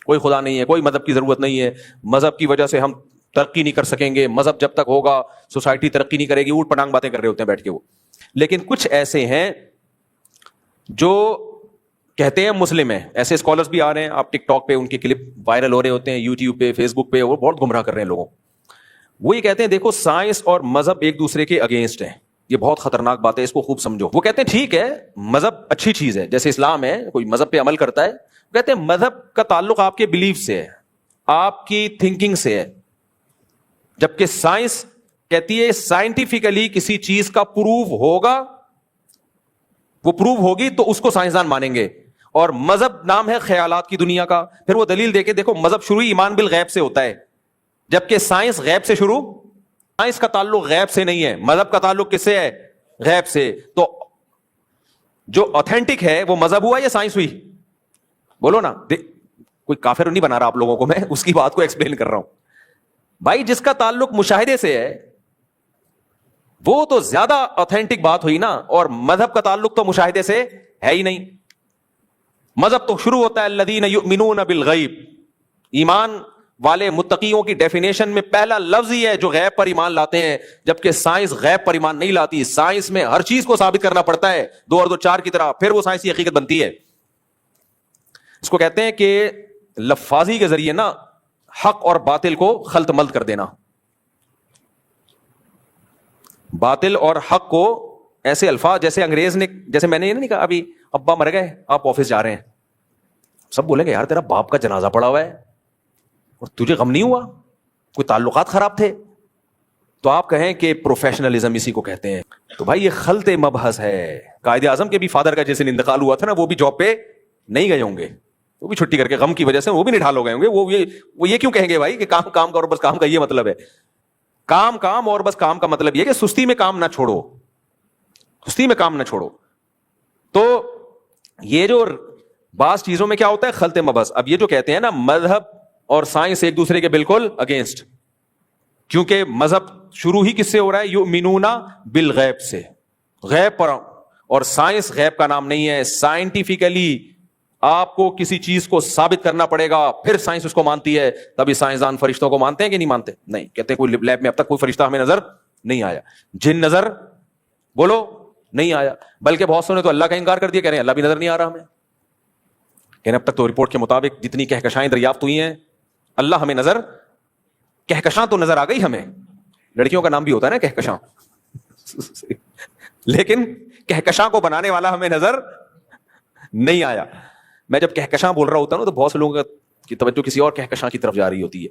کوئی خدا نہیں ہے, کوئی مذہب کی ضرورت نہیں ہے, مذہب کی وجہ سے ہم ترقی نہیں کر سکیں گے, مذہب جب تک ہوگا سوسائٹی ترقی نہیں کرے گی, اوٹ پٹانگ باتیں کر رہے ہوتے ہیں بیٹھ کے وہ. لیکن کچھ ایسے ہیں جو کہتے ہیں مسلم ہیں, ایسے اسکالرز بھی آ رہے ہیں, آپ ٹک ٹاک پہ ان کے کلپ وائرل ہو رہے ہوتے ہیں, یوٹیوب پہ, فیس بک پہ, وہ بہت گمراہ کر رہے ہیں لوگوں. وہ یہ کہتے ہیں دیکھو سائنس اور مذہب ایک دوسرے کے اگینسٹ ہیں, یہ بہت خطرناک بات ہے, اس کو خوب سمجھو. وہ کہتے ہیں ٹھیک ہے مذہب اچھی چیز ہے, جیسے اسلام ہے, کوئی مذہب پہ عمل کرتا ہے. وہ کہتے ہیں مذہب کا تعلق آپ کے بلیف سے ہے, آپ کی تھنکنگ سے ہے, جبکہ سائنس کہتی ہے سائنٹیفکلی کسی چیز کا پروف ہوگا, وہ پروف ہوگی تو اس کو سائنسدان مانیں گے. اور مذہب نام ہے خیالات کی دنیا کا. پھر وہ دلیل دے کے دیکھو مذہب شروع ایمان بالغیب سے ہوتا ہے, جبکہ سائنس غیب سے شروع, سائنس کا تعلق غیب سے نہیں ہے, مذہب کا تعلق کس سے ہے؟ غیب سے. تو جو اوتھینٹک ہے وہ مذہب ہوا یا سائنس ہوئی؟ بولو نا. کوئی کافر نہیں بنا رہا آپ لوگوں کو, میں اس کی بات کو ایکسپلین کر رہا ہوں. بھائی جس کا تعلق مشاہدے سے ہے وہ تو زیادہ اوتھینٹک بات ہوئی نا, اور مذہب کا تعلق تو مشاہدے سے ہے ہی نہیں. مذہب تو شروع ہوتا ہے الذین یؤمنون بالغیب, ایمان والے متقیوں کی ڈیفینیشن میں پہلا لفظ ہی ہے جو غیب پر ایمان لاتے ہیں, جبکہ سائنس غیب پر ایمان نہیں لاتی. سائنس میں ہر چیز کو ثابت کرنا پڑتا ہے 2 اور 2 4 کی طرح, پھر وہ سائنسی حقیقت بنتی ہے. اس کو کہتے ہیں کہ لفاظی کے ذریعے نا حق اور باطل کو خلط ملط کر دینا. باطل اور حق کو ایسے الفاظ, جیسے انگریز نے, جیسے میں نے یہ نہیں کہا ابھی ابا مر گئے آپ آفس جا رہے ہیں, سب بولیں گے یار تیرا باپ کا جنازہ پڑا ہوا ہے اور تجھے غم نہیں ہوا, کوئی تعلقات خراب تھے؟ تو آپ کہیں کہ پروفیشنلزم اسی کو کہتے ہیں. تو بھائی یہ خلط مبحث ہے. قائد اعظم کے بھی فادر کا جیسے انتقال ہوا تھا نا, وہ بھی جاب پہ نہیں گئے ہوں گے, وہ بھی چھٹی کر کے غم کی وجہ سے وہ بھی نڈھال ہو گئے ہوں گے. وہ یہ کیوں کہیں گے بھائی کہ کام کام کرو بس, کام کا یہ مطلب ہے, کام کام اور بس کام کا مطلب یہ کہ سستی میں کام نہ چھوڑو, سستی میں کام نہ چھوڑو. تو یہ جو بعض چیزوں میں کیا ہوتا ہے خلط مبحث. اب یہ جو کہتے ہیں نا مذہب اور سائنس ایک دوسرے کے بالکل اگینسٹ, کیونکہ مذہب شروع ہی کس سے ہو رہا ہے؟ یؤمنون بالغیب سے, غیب پر, اور سائنس غیب کا نام نہیں ہے. سائنٹیفکلی آپ کو کسی چیز کو ثابت کرنا پڑے گا, پھر سائنس اس کو مانتی ہے. تبھی سائنسدان فرشتوں کو مانتے ہیں کہ نہیں مانتے؟ نہیں, کہتے ہیں کوئی لیب میں اب تک کوئی فرشتہ ہمیں نظر نہیں آیا. جن نظر بولو نہیں آیا, بلکہ بہت سو نے تو اللہ کا انکار کر دیا, کہہ رہے ہیں اللہ بھی نظر نہیں آ رہا ہمیں. کہنے اب تک تو رپورٹ کے مطابق جتنی کہکشائیں دریافت ہوئی ہیں اللہ ہمیں نظر, کہکشاں تو نظر آ گئی ہمیں, لڑکیوں کا نام بھی ہوتا ہے نا کہکشاں, لیکن کہکشاں کو بنانے والا ہمیں نظر نہیں آیا. میں جب کہکشاں بول رہا ہوتا ہوں تو بہت سے لوگوں کی توجہ کسی اور کہکشاں کی طرف جا رہی ہوتی ہے.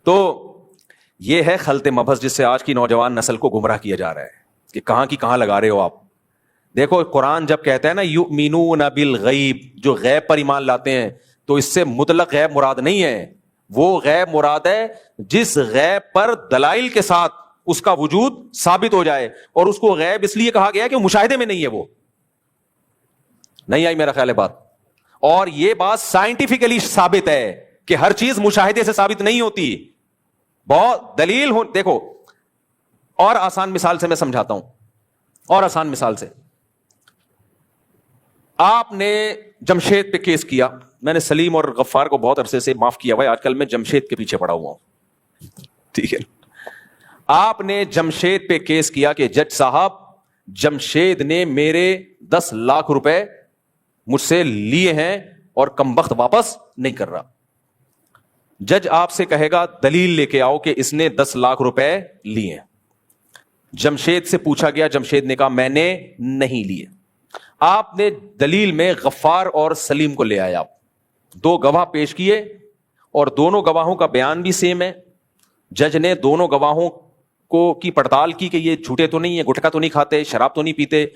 تو یہ ہے خلط مبحث جس سے آج کی نوجوان نسل کو گمراہ کیا جا رہا ہے کہ کہاں کی کہاں لگا رہے ہو آپ. دیکھو قرآن جب کہتا ہے نا یؤمنون بالغیب, جو غیب پر ایمان لاتے ہیں, تو اس سے مطلق غیب مراد نہیں ہے. وہ غیب مراد ہے جس غیب پر دلائل کے ساتھ اس کا وجود ثابت ہو جائے, اور اس کو غیب اس لیے کہا گیا کہ مشاہدے میں نہیں ہے. وہ نہیں آئی میرا خیال ہے بات. اور یہ بات سائنٹیفکلی ثابت ہے کہ ہر چیز مشاہدے سے ثابت نہیں ہوتی. بہت دلیل ہو, دیکھو اور آسان مثال سے میں سمجھاتا ہوں, اور آسان مثال سے. آپ نے جمشید پہ کیس کیا, میں نے سلیم اور غفار کو بہت عرصے سے معاف کیا بھائی, آج کل میں جمشید کے پیچھے پڑا ہوا ہوں, ٹھیک ہے. آپ نے جمشید پہ کیس کیا کہ جج صاحب جمشید نے میرے 10 لاکھ روپے مجھ سے لیے ہیں اور کمبخت واپس نہیں کر رہا. جج آپ سے کہے گا دلیل لے کے آؤ کہ اس نے 10 لاکھ روپے لیے. جمشید سے پوچھا گیا, جمشید نے کہا میں نے نہیں لیے. آپ نے دلیل میں غفار اور سلیم کو لے آیا, 2 گواہ پیش کیے اور دونوں گواہوں کا بیان بھی سیم ہے. جج نے دونوں گواہوں کو کی پڑتال کی کہ یہ جھوٹے تو نہیں ہیں, گٹکا تو نہیں کھاتے, شراب تو نہیں پیتے.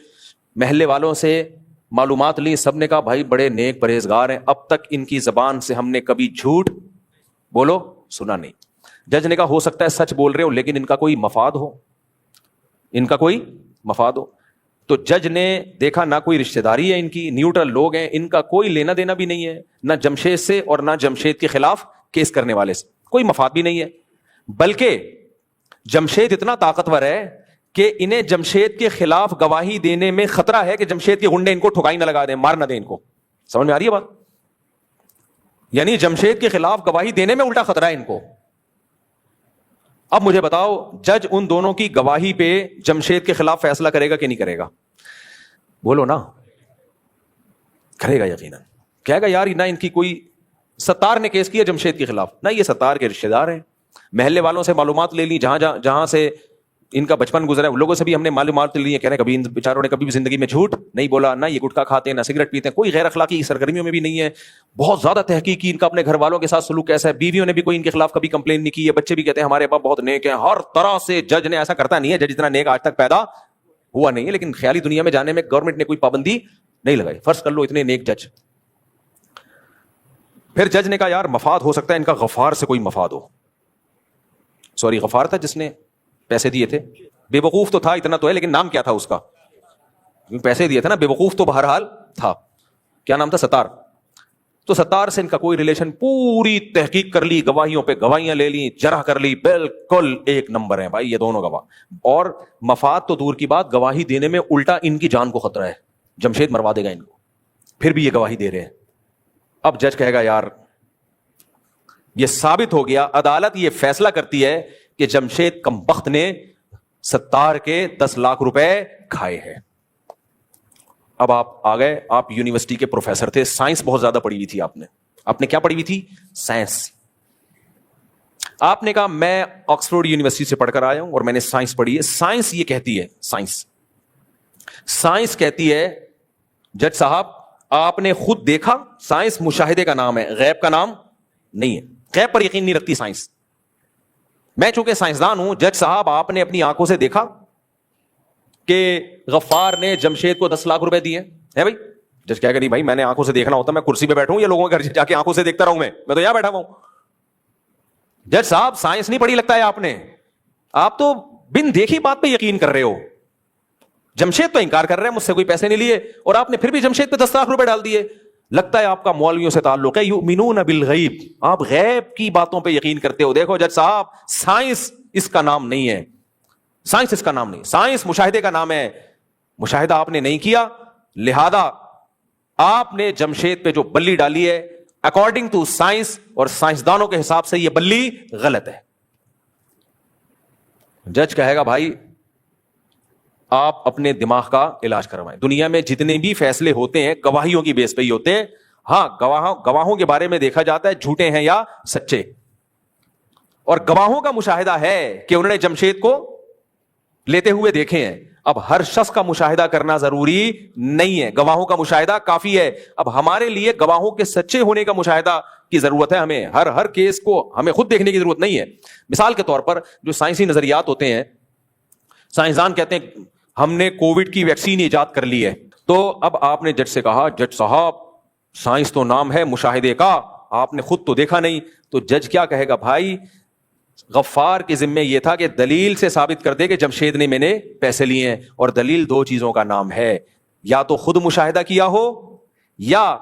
محلے والوں سے معلومات لی, سب نے کہا بھائی بڑے نیک پرہیزگار ہیں, اب تک ان کی زبان سے ہم نے کبھی جھوٹ بولو سنا نہیں. جج نے کہا ہو سکتا ہے سچ بول رہے ہو لیکن ان کا کوئی مفاد ہو, ان کا کوئی مفاد ہو. تو جج نے دیکھا نہ کوئی رشتہ داری ہے ان کی, نیوٹرل لوگ ہیں, ان کا کوئی لینا دینا بھی نہیں ہے نہ جمشید سے اور نہ جمشید کے خلاف کیس کرنے والے سے, کوئی مفاد بھی نہیں ہے. بلکہ جمشید اتنا طاقتور ہے کہ انہیں جمشید کے خلاف گواہی دینے میں خطرہ ہے کہ جمشید کے گنڈے ان کو ٹھکائی نہ لگا دیں, مار نہ دیں ان کو. سمجھ میں آ رہی ہے بات؟ یعنی جمشید کے خلاف گواہی دینے میں الٹا خطرہ ہے ان کو. اب مجھے بتاؤ جج ان دونوں کی گواہی پہ جمشید کے خلاف فیصلہ کرے گا کہ نہیں کرے گا؟ بولو نا. کرے گا یقیناً. کہے گا یار نہ ان کی کوئی, ستار نے کیس کیا جمشید کے خلاف, نہ یہ ستار کے رشتہ دار ہیں, محلے والوں سے معلومات لے لی, جہاں سے ان کا بچپن گزرا ہے ان لوگوں سے بھی ہم نے معلومات لی ہیں. کہہ رہے ہیں کبھی ان بیچاروں نے کبھی بھی زندگی میں جھوٹ نہیں بولا, نہ یہ گٹکا کھاتے ہیں نہ سگریٹ پیتے ہیں, کوئی غیر اخلاقی سرگرمیوں میں بھی نہیں ہے. بہت زیادہ تحقیق کی ان کا اپنے گھر والوں کے ساتھ سلوک کیسا ہے, بیویوں نے بھی کوئی ان کے خلاف کبھی کمپلین نہیں کی ہے, بچے بھی کہتے ہیں ہمارے ابا بہت نیک ہیں. ہر طرح سے جج نے ایسا کرتا نہیں ہے, جج اتنا نیک آج تک پیدا ہوا نہیں ہے, لیکن خیالی دنیا میں جانے میں گورنمنٹ نے کوئی پابندی نہیں لگائی. فرض کر لو اتنے نیک جج. پھر جج نے کہا یار مفاد ہو سکتا ہے ان کا غفار سے کوئی مفاد ہو. سوری غفار تھا جس نے پیسے دیے تھے, بے وقوف تو تھا اتنا تو ہے, لیکن نام کیا تھا اس کا؟ پیسے دیے تھے نا, بے وقوف تو بہرحال تھا. کیا نام تھا؟ ستار. تو ستار سے ان کا کوئی ریلیشن, پوری تحقیق کر لی, گواہیوں پہ گواہیاں لے لی, جرح کر لی, بالکل ایک نمبر ہیں بھائی یہ دونوں گواہ. اور مفاد تو دور کی بات, گواہی دینے میں الٹا ان کی جان کو خطرہ ہے, جمشید مروا دے گا ان کو, پھر بھی یہ گواہی دے رہے ہیں. اب جج کہے گا یار یہ ثابت ہو گیا, عدالت یہ فیصلہ کرتی ہے کہ جمشید کمبخت نے ستار کے 10 لاکھ روپے کھائے ہیں. اب آپ آ گئے, آپ یونیورسٹی کے پروفیسر تھے, سائنس بہت زیادہ پڑھی ہوئی تھی آپ نے کیا پڑھی ہوئی تھی؟ سائنس. آپ نے کہا میں آکسفورڈ یونیورسٹی سے پڑھ کر آیا ہوں اور میں نے سائنس پڑھی ہے. سائنس یہ کہتی ہے, سائنس کہتی ہے جج صاحب آپ نے خود دیکھا, سائنس مشاہدے کا نام ہے, غیب کا نام نہیں ہے, غیب پر یقین نہیں رکھتی سائنس. میں چونکہ سائنسدان ہوں, جج صاحب آپ نے اپنی آنکھوں سے دیکھا کہ غفار نے جمشید کو 10 لاکھ روپے دیے ہیں بھائی؟ جج کہہ گا نہیں بھائی میں نے آنکھوں سے دیکھنا ہوتا میں کرسی پہ بیٹھوں یا لوگوں کے گھر جا کے آنکھوں سے دیکھتا رہوں, میں تو یہاں بیٹھا ہوں. جج صاحب سائنس نہیں پڑھی لگتا ہے آپ نے, آپ تو بن دیکھی بات پہ یقین کر رہے ہو. جمشید تو انکار کر رہے ہیں مجھ سے کوئی پیسے نہیں لیے, اور آپ نے پھر بھی جمشید پہ 10 لاکھ روپے ڈال دیے. لگتا ہے آپ کا مولویوں سے تعلق ہے, یؤمنون بالغیب, آپ غیب کی باتوں پہ یقین کرتے ہو. دیکھو جج صاحب سائنس اس کا نام نہیں ہے, سائنس اس کا نام نہیں, سائنس مشاہدے کا نام ہے. مشاہدہ آپ نے نہیں کیا, لہذا آپ نے جمشید پہ جو بلی ڈالی ہے اکارڈنگ ٹو سائنس اور سائنسدانوں کے حساب سے یہ بلی غلط ہے. جج کہے گا بھائی آپ اپنے دماغ کا علاج کروائیں. دنیا میں جتنے بھی فیصلے ہوتے ہیں گواہیوں کی بیس پہ ہی ہوتے ہیں. ہاں گواہوں کے بارے میں دیکھا جاتا ہے جھوٹے ہیں یا سچے, اور گواہوں کا مشاہدہ ہے کہ انہوں نے جمشید کو لیتے ہوئے دیکھے ہیں. اب ہر شخص کا مشاہدہ کرنا ضروری نہیں ہے, گواہوں کا مشاہدہ کافی ہے. اب ہمارے لیے گواہوں کے سچے ہونے کا مشاہدہ کی ضرورت ہے, ہمیں ہر کیس کو ہمیں خود دیکھنے کی ضرورت نہیں ہے. مثال کے طور پر جو سائنسی نظریات ہوتے ہیں, سائنسدان کہتے ہیں ہم نے کووڈ کی ویکسین ایجاد کر لی ہے, تو اب آپ نے جج سے کہا جج صاحب سائنس تو نام ہے مشاہدے کا, آپ نے خود تو دیکھا نہیں. تو جج کیا کہے گا, بھائی غفار کے ذمہ یہ تھا کہ دلیل سے ثابت کر دے کہ جمشید نے میں نے پیسے لیے ہیں, اور دلیل 2 چیزوں کا نام ہے, یا تو خود مشاہدہ کیا ہو یا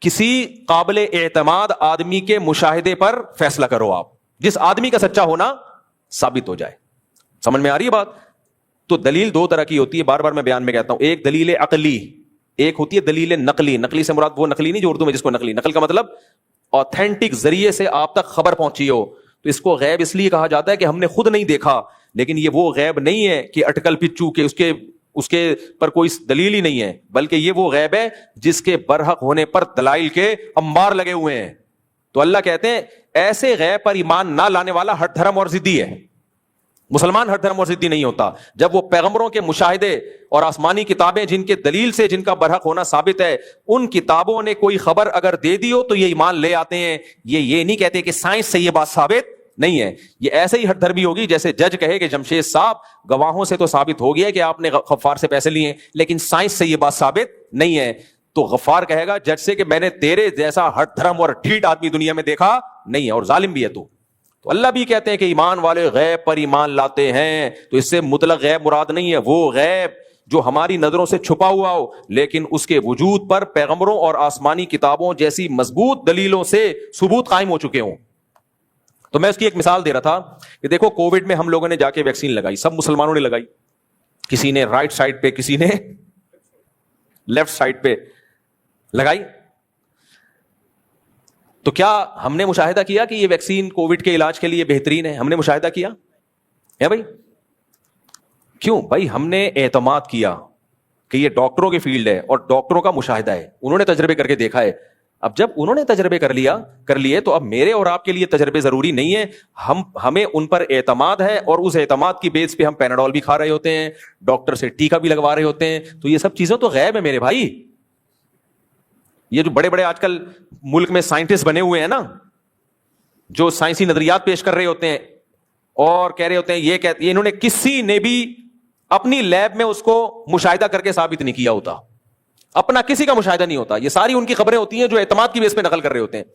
کسی قابل اعتماد آدمی کے مشاہدے پر فیصلہ کرو آپ, جس آدمی کا سچا ہونا ثابت ہو جائے. سمجھ میں آ رہی ہے بات؟ تو دلیل 2 طرح کی ہوتی ہے, بار بار میں بیان میں کہتا ہوں. ایک دلیل عقلی, ایک ہوتی ہے دلیل نقلی. نقلی سے مراد وہ نقلی نہیں جو اردو میں جس کو نقلی, نقل کا مطلب آتھینٹک ذریعے سے آپ تک خبر پہنچی ہو. تو اس کو غیب اس لیے کہا جاتا ہے کہ ہم نے خود نہیں دیکھا, لیکن یہ وہ غیب نہیں ہے کہ اٹکل پچو کے اس کے اس کے پر کوئی دلیل ہی نہیں ہے، بلکہ یہ وہ غیب ہے جس کے برحق ہونے پر دلائل کے انبار لگے ہوئے ہیں. تو اللہ کہتے ہیں ایسے غیب پر ایمان نہ لانے والا ہٹ دھرم اور ضدی ہے. مسلمان ہٹ دھرم اور ضدی نہیں ہوتا. جب وہ پیغمبروں کے مشاہدے اور آسمانی کتابیں جن کے دلیل سے جن کا برحق ہونا ثابت ہے، ان کتابوں نے کوئی خبر اگر دے دی ہو تو یہ ایمان لے آتے ہیں. یہ نہیں کہتے کہ سائنس سے یہ بات ثابت نہیں ہے. یہ ایسے ہی ہٹ دھرمی ہوگی جیسے جج کہے کہ جمشید صاحب گواہوں سے تو ثابت ہو گیا کہ آپ نے غفار سے پیسے لیے، لیکن سائنس سے یہ بات ثابت نہیں ہے. تو غفار کہے گا جج سے کہ میں نے تیرے جیسا ہٹ دھرم اور ٹھیٹ آدمی دنیا میں دیکھا نہیں ہے، اور ظالم بھی ہے تو اللہ بھی کہتے ہیں کہ ایمان والے غیب پر ایمان لاتے ہیں. تو اس سے مطلق غیب مراد نہیں ہے، وہ غیب جو ہماری نظروں سے چھپا ہوا ہو لیکن اس کے وجود پر پیغمبروں اور آسمانی کتابوں جیسی مضبوط دلیلوں سے ثبوت قائم ہو چکے ہوں. تو میں اس کی ایک مثال دے رہا تھا کہ دیکھو کووڈ میں ہم لوگوں نے جا کے ویکسین لگائی، سب مسلمانوں نے لگائی، کسی نے رائٹ سائڈ پہ کسی نے لیفٹ سائڈ پہ لگائی. تو کیا ہم نے مشاہدہ کیا کہ یہ ویکسین کووڈ کے علاج کے لیے بہترین ہے؟ ہم نے مشاہدہ کیا ہے بھائی؟ کیوں بھائی؟ ہم نے اعتماد کیا کہ یہ ڈاکٹروں کی فیلڈ ہے اور ڈاکٹروں کا مشاہدہ ہے، انہوں نے تجربے کر کے دیکھا ہے. اب جب انہوں نے تجربے کر لیے تو اب میرے اور آپ کے لیے تجربے ضروری نہیں ہے. ہمیں ان پر اعتماد ہے اور اس اعتماد کی بیس پہ ہم پیناڈول بھی کھا رہے ہوتے ہیں، ڈاکٹر سے ٹیکا بھی لگوا رہے ہوتے ہیں. تو یہ سب چیزیں تو غیب ہے میرے بھائی. یہ جو بڑے بڑے آج کل ملک میں سائنٹسٹ بنے ہوئے ہیں نا، جو سائنسی نظریات پیش کر رہے ہوتے ہیں اور کہہ رہے ہوتے ہیں یہ انہوں نے کسی نے بھی اپنی لیب میں اس کو مشاہدہ کر کے ثابت نہیں کیا ہوتا، اپنا کسی کا مشاہدہ نہیں ہوتا. یہ ساری ان کی خبریں ہوتی ہیں جو اعتماد کی بیس پہ نقل کر رہے ہوتے ہیں.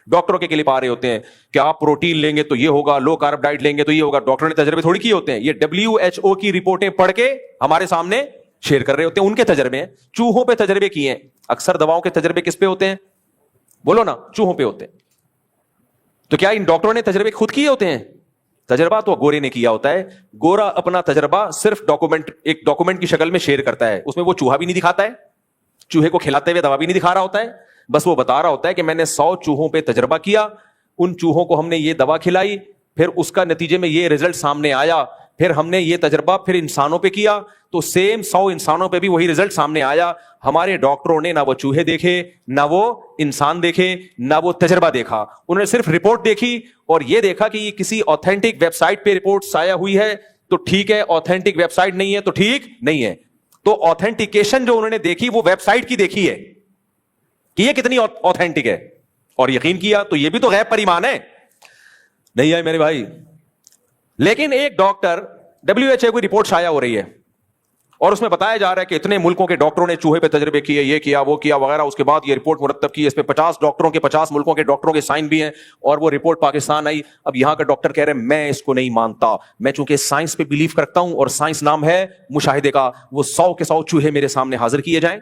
ڈاکٹروں کے کلپ آ رہے ہوتے ہیں کہ آپ پروٹین لیں گے تو یہ ہوگا، لو کارب ڈائٹ لیں گے تو یہ ہوگا. ڈاکٹروں نے تجربے تھوڑی کیے ہوتے ہیں، یہ WHO کی رپورٹیں پڑھ کے ہمارے سامنے شیئر کر رہے ہوتے ہیں. ان کے تجربے ہیں، چوہوں پہ تجربے کیے ہیں. اکثر دواؤں کے تجربے کس پہ ہوتے ہیں؟ بولو نا، چوہوں پہ ہوتے ہیں. تو کیا ان ڈاکٹروں نے تجربے خود کیے ہوتے ہیں؟ تجربہ تو گورے نے کیا ہوتا ہے. گورا اپنا تجربہ صرف ایک ڈاکومنٹ کی شکل میں شیئر کرتا ہے، اس میں وہ چوہا بھی نہیں دکھاتا ہے، چوہے کو کھلاتے ہوئے دوا بھی نہیں دکھا رہا ہوتا ہے. بس وہ بتا رہا ہوتا ہے کہ میں نے 100 چوہوں پہ تجربہ کیا، ان چوہوں کو ہم نے یہ دوا کھلائی، پھر اس کا نتیجے میں یہ رزلٹ سامنے آیا، پھر ہم نے یہ تجربہ پھر انسانوں پہ کیا تو سیم 100 انسانوں پہ بھی وہی رزلٹ سامنے آیا. ہمارے ڈاکٹروں نے نہ وہ چوہے دیکھے، نہ وہ انسان دیکھے، نہ وہ تجربہ دیکھا. انہوں نے صرف رپورٹ دیکھی اور یہ دیکھا کہ یہ کسی آتھینٹک ویب سائٹ پہ رپورٹ شائع ہوئی ہے تو ٹھیک ہے، آتھینٹک ویب سائٹ نہیں ہے تو ٹھیک نہیں ہے. تو آتھینٹیکیشن جو انہوں نے دیکھی وہ ویب سائٹ کی دیکھی ہے کہ یہ کتنی آتھینٹک ہے اور یقین کیا. تو یہ بھی تو غیب پر ایمان ہے نہیں ہے میرے بھائی. لیکن ایک ڈاکٹر WHO کی رپورٹ شائع ہو رہی ہے اور اس میں بتایا جا رہا ہے کہ اتنے ملکوں کے ڈاکٹروں نے چوہے پہ تجربے کیے، یہ کیا وہ کیا وغیرہ. اس کے بعد یہ رپورٹ مرتب کی، اس پہ 50 ڈاکٹروں کے 50 ملکوں کے ڈاکٹروں کے سائن بھی ہیں اور وہ رپورٹ پاکستان آئی. اب یہاں کا ڈاکٹر کہہ رہے ہیں میں اس کو نہیں مانتا، میں چونکہ سائنس پہ بلیو کرتا ہوں اور سائنس نام ہے مشاہدے کا. وہ 100 کے 100 چوہے میرے سامنے حاضر کیے جائیں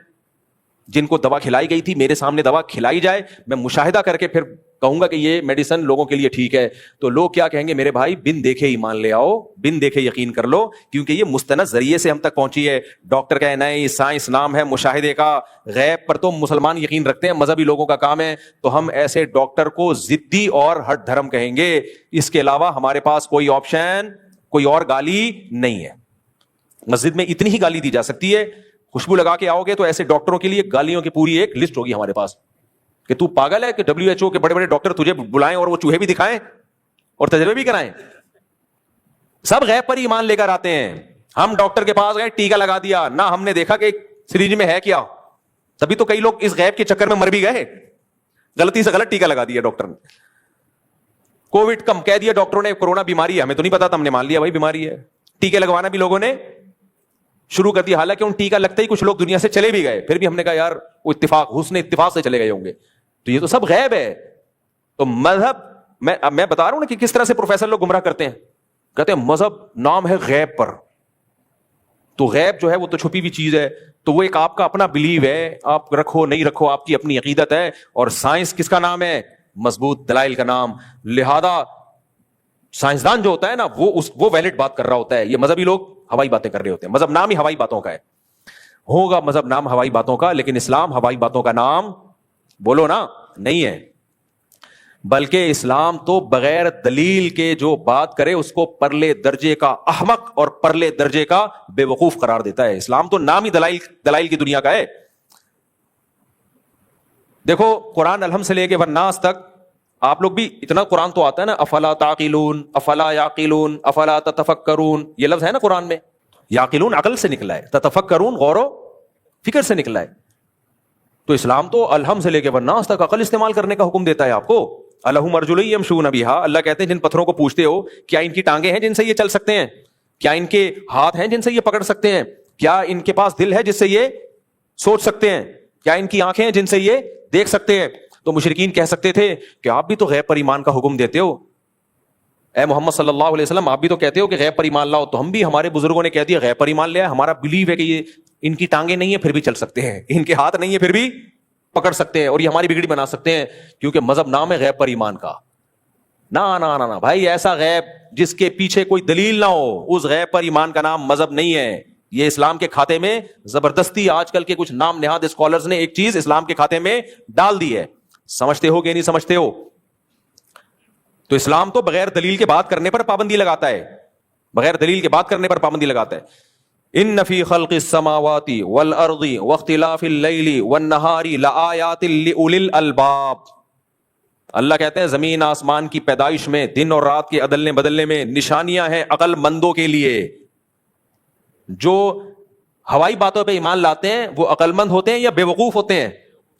جن کو دوا کھلائی گئی تھی، میرے سامنے دوا کھلائی جائے، میں مشاہدہ کر کے پھر کہوں گا کہ یہ میڈیسن لوگوں کے لیے ٹھیک ہے. تو لوگ کیا کہیں گے؟ میرے بھائی بن دیکھے ایمان لے آؤ، بن دیکھے یقین کر لو، کیونکہ یہ مستند ذریعے سے ہم تک پہنچی ہے. ڈاکٹر کہے نہیں سائنس نام ہے مشاہدے کا، غیب پر تو مسلمان یقین رکھتے ہیں، مذہبی لوگوں کا کام ہے. تو ہم ایسے ڈاکٹر کو ضدی اور ہٹ دھرم کہیں گے. اس کے علاوہ ہمارے پاس کوئی آپشن، کوئی اور گالی نہیں ہے. مسجد میں اتنی ہی گالی دی جا سکتی ہے. خوشبو لگا کے آؤ گے تو ایسے ڈاکٹروں کے لیے گالیوں کی پوری ایک لسٹ ہوگی ہمارے پاس کہ تو پاگل ہے کہ WHO کے بڑے بڑے ڈاکٹر تجھے بلائیں اور وہ چوہے بھی دکھائیں اور تجربے بھی کرائیں. سب غیب پر ایمان لے کر آتے ہیں. ہم ڈاکٹر کے پاس گئے، ٹیکا لگا دیا، نہ ہم نے دیکھا کہ سرینج میں ہے کیا. تبھی تو کئی لوگ اس غیب کے چکر میں مر بھی گئے، غلطی سے غلط ٹیکا لگا دیا ڈاکٹر نے. کووڈ کم کہہ دیا ڈاکٹروں نے کورونا بیماری ہے، ہمیں تو نہیں پتا تھا، ہم نے مان لیا بھائی بیماری ہے. ٹیکے لگوانا بھی لوگوں نے شروع کر دیا، حالانکہ ان ٹیکا لگتے ہی کچھ لوگ دنیا سے چلے بھی گئے. پھر بھی ہم نے کہا یار وہ حسن اتفاق سے چلے گئے ہوں گے. تو یہ تو سب غیب ہے. تو مذہب میں بتا رہا ہوں نا کہ کس طرح سے پروفیسر لوگ گمراہ کرتے ہیں. کہتے ہیں مذہب نام ہے غیب پر. تو غیب جو ہے وہ تو چھپی ہوئی چیز ہے، تو وہ ایک آپ کا اپنا بلیو ہے، آپ رکھو نہیں رکھو آپ کی اپنی عقیدت ہے. اور سائنس کس کا نام ہے؟ مضبوط دلائل کا نام. لہذا سائنسدان جو ہوتا ہے نا وہ ویلڈ بات کر رہا ہوتا ہے. یہ مذہبی لوگ ہوائی باتیں کر رہے ہوتے ہیں. مذہب نام ہی ہوائی باتوں کا ہے. ہوگا مذہب نام ہوائی باتوں کا، لیکن اسلام ہوائی باتوں کا نام بولو نا نہیں ہے. بلکہ اسلام تو بغیر دلیل کے جو بات کرے اس کو پرلے درجے کا احمق اور پرلے درجے کا بے وقوف قرار دیتا ہے. اسلام تو نام ہی دلائل کی دنیا کا ہے. دیکھو قرآن الحمد سے لے کے والناس تک آپ لوگ بھی اتنا قرآن تو آتا ہے نا, افلا تعقلون, افلا یعقلون, افلا تتفکرون, یہ لفظ ہے نا قرآن میں. یعقلون عقل سے نکلا ہے, تتفکرون غور و فکر سے نکلا ہے. تو اسلام تو الحمد سے لے کے والناس تک عقل استعمال کرنے کا حکم دیتا ہے آپ کو. الہم ارجل یمشون بہا, اللہ کہتے ہیں جن پتھروں کو پوچھتے ہو کیا ان کی ٹانگیں ہیں جن سے یہ چل سکتے ہیں, کیا ان کے ہاتھ ہیں جن سے یہ پکڑ سکتے ہیں, کیا ان کے پاس دل ہے جس سے یہ سوچ سکتے ہیں, کیا ان کی آنکھیں ہیں جن سے یہ دیکھ سکتے ہیں. تو مشرکین کہہ سکتے تھے کہ آپ بھی تو غیب پر ایمان کا حکم دیتے ہو, اے محمد صلی اللہ علیہ وسلم آپ بھی تو کہتے ہو کہ غیب پر ایمان لاؤ. تو ہم بھی, ہمارے بزرگوں نے کہہ دیا غیب پر ایمان لیا, ہمارا بلیو ہے کہ یہ ان کی ٹانگیں نہیں ہیں پھر بھی چل سکتے ہیں, ان کے ہاتھ نہیں ہیں پھر بھی پکڑ سکتے ہیں, اور یہ ہماری بگڑی بنا سکتے ہیں, کیونکہ مذہب نام ہے غیب پر ایمان کا. نا نا نا بھائی, ایسا غیب جس کے پیچھے کوئی دلیل نہ ہو, اس غیب پر ایمان کا نام مذہب نہیں ہے. یہ اسلام کے کھاتے میں زبردستی آج کل کے کچھ نام نہاد اسکالرز نے ایک چیز اسلام کے کھاتے میں ڈال دی ہے. سمجھتے ہو کہ نہیں سمجھتے ہو؟ تو اسلام تو بغیر دلیل کے بات کرنے پر پابندی لگاتا ہے, بغیر دلیل کے بات کرنے پر پابندی لگاتا ہے. ان فی خلق السماوات والارض واختلاف اللیل والنہار لآیات لأولی الالباب. اللہ کہتے ہیں زمین آسمان کی پیدائش میں, دن اور رات کے عدلنے بدلنے میں نشانیاں ہیں عقل مندوں کے لیے. جو ہوائی باتوں پہ ایمان لاتے ہیں وہ عقل مند ہوتے ہیں یا بے وقوف ہوتے ہیں؟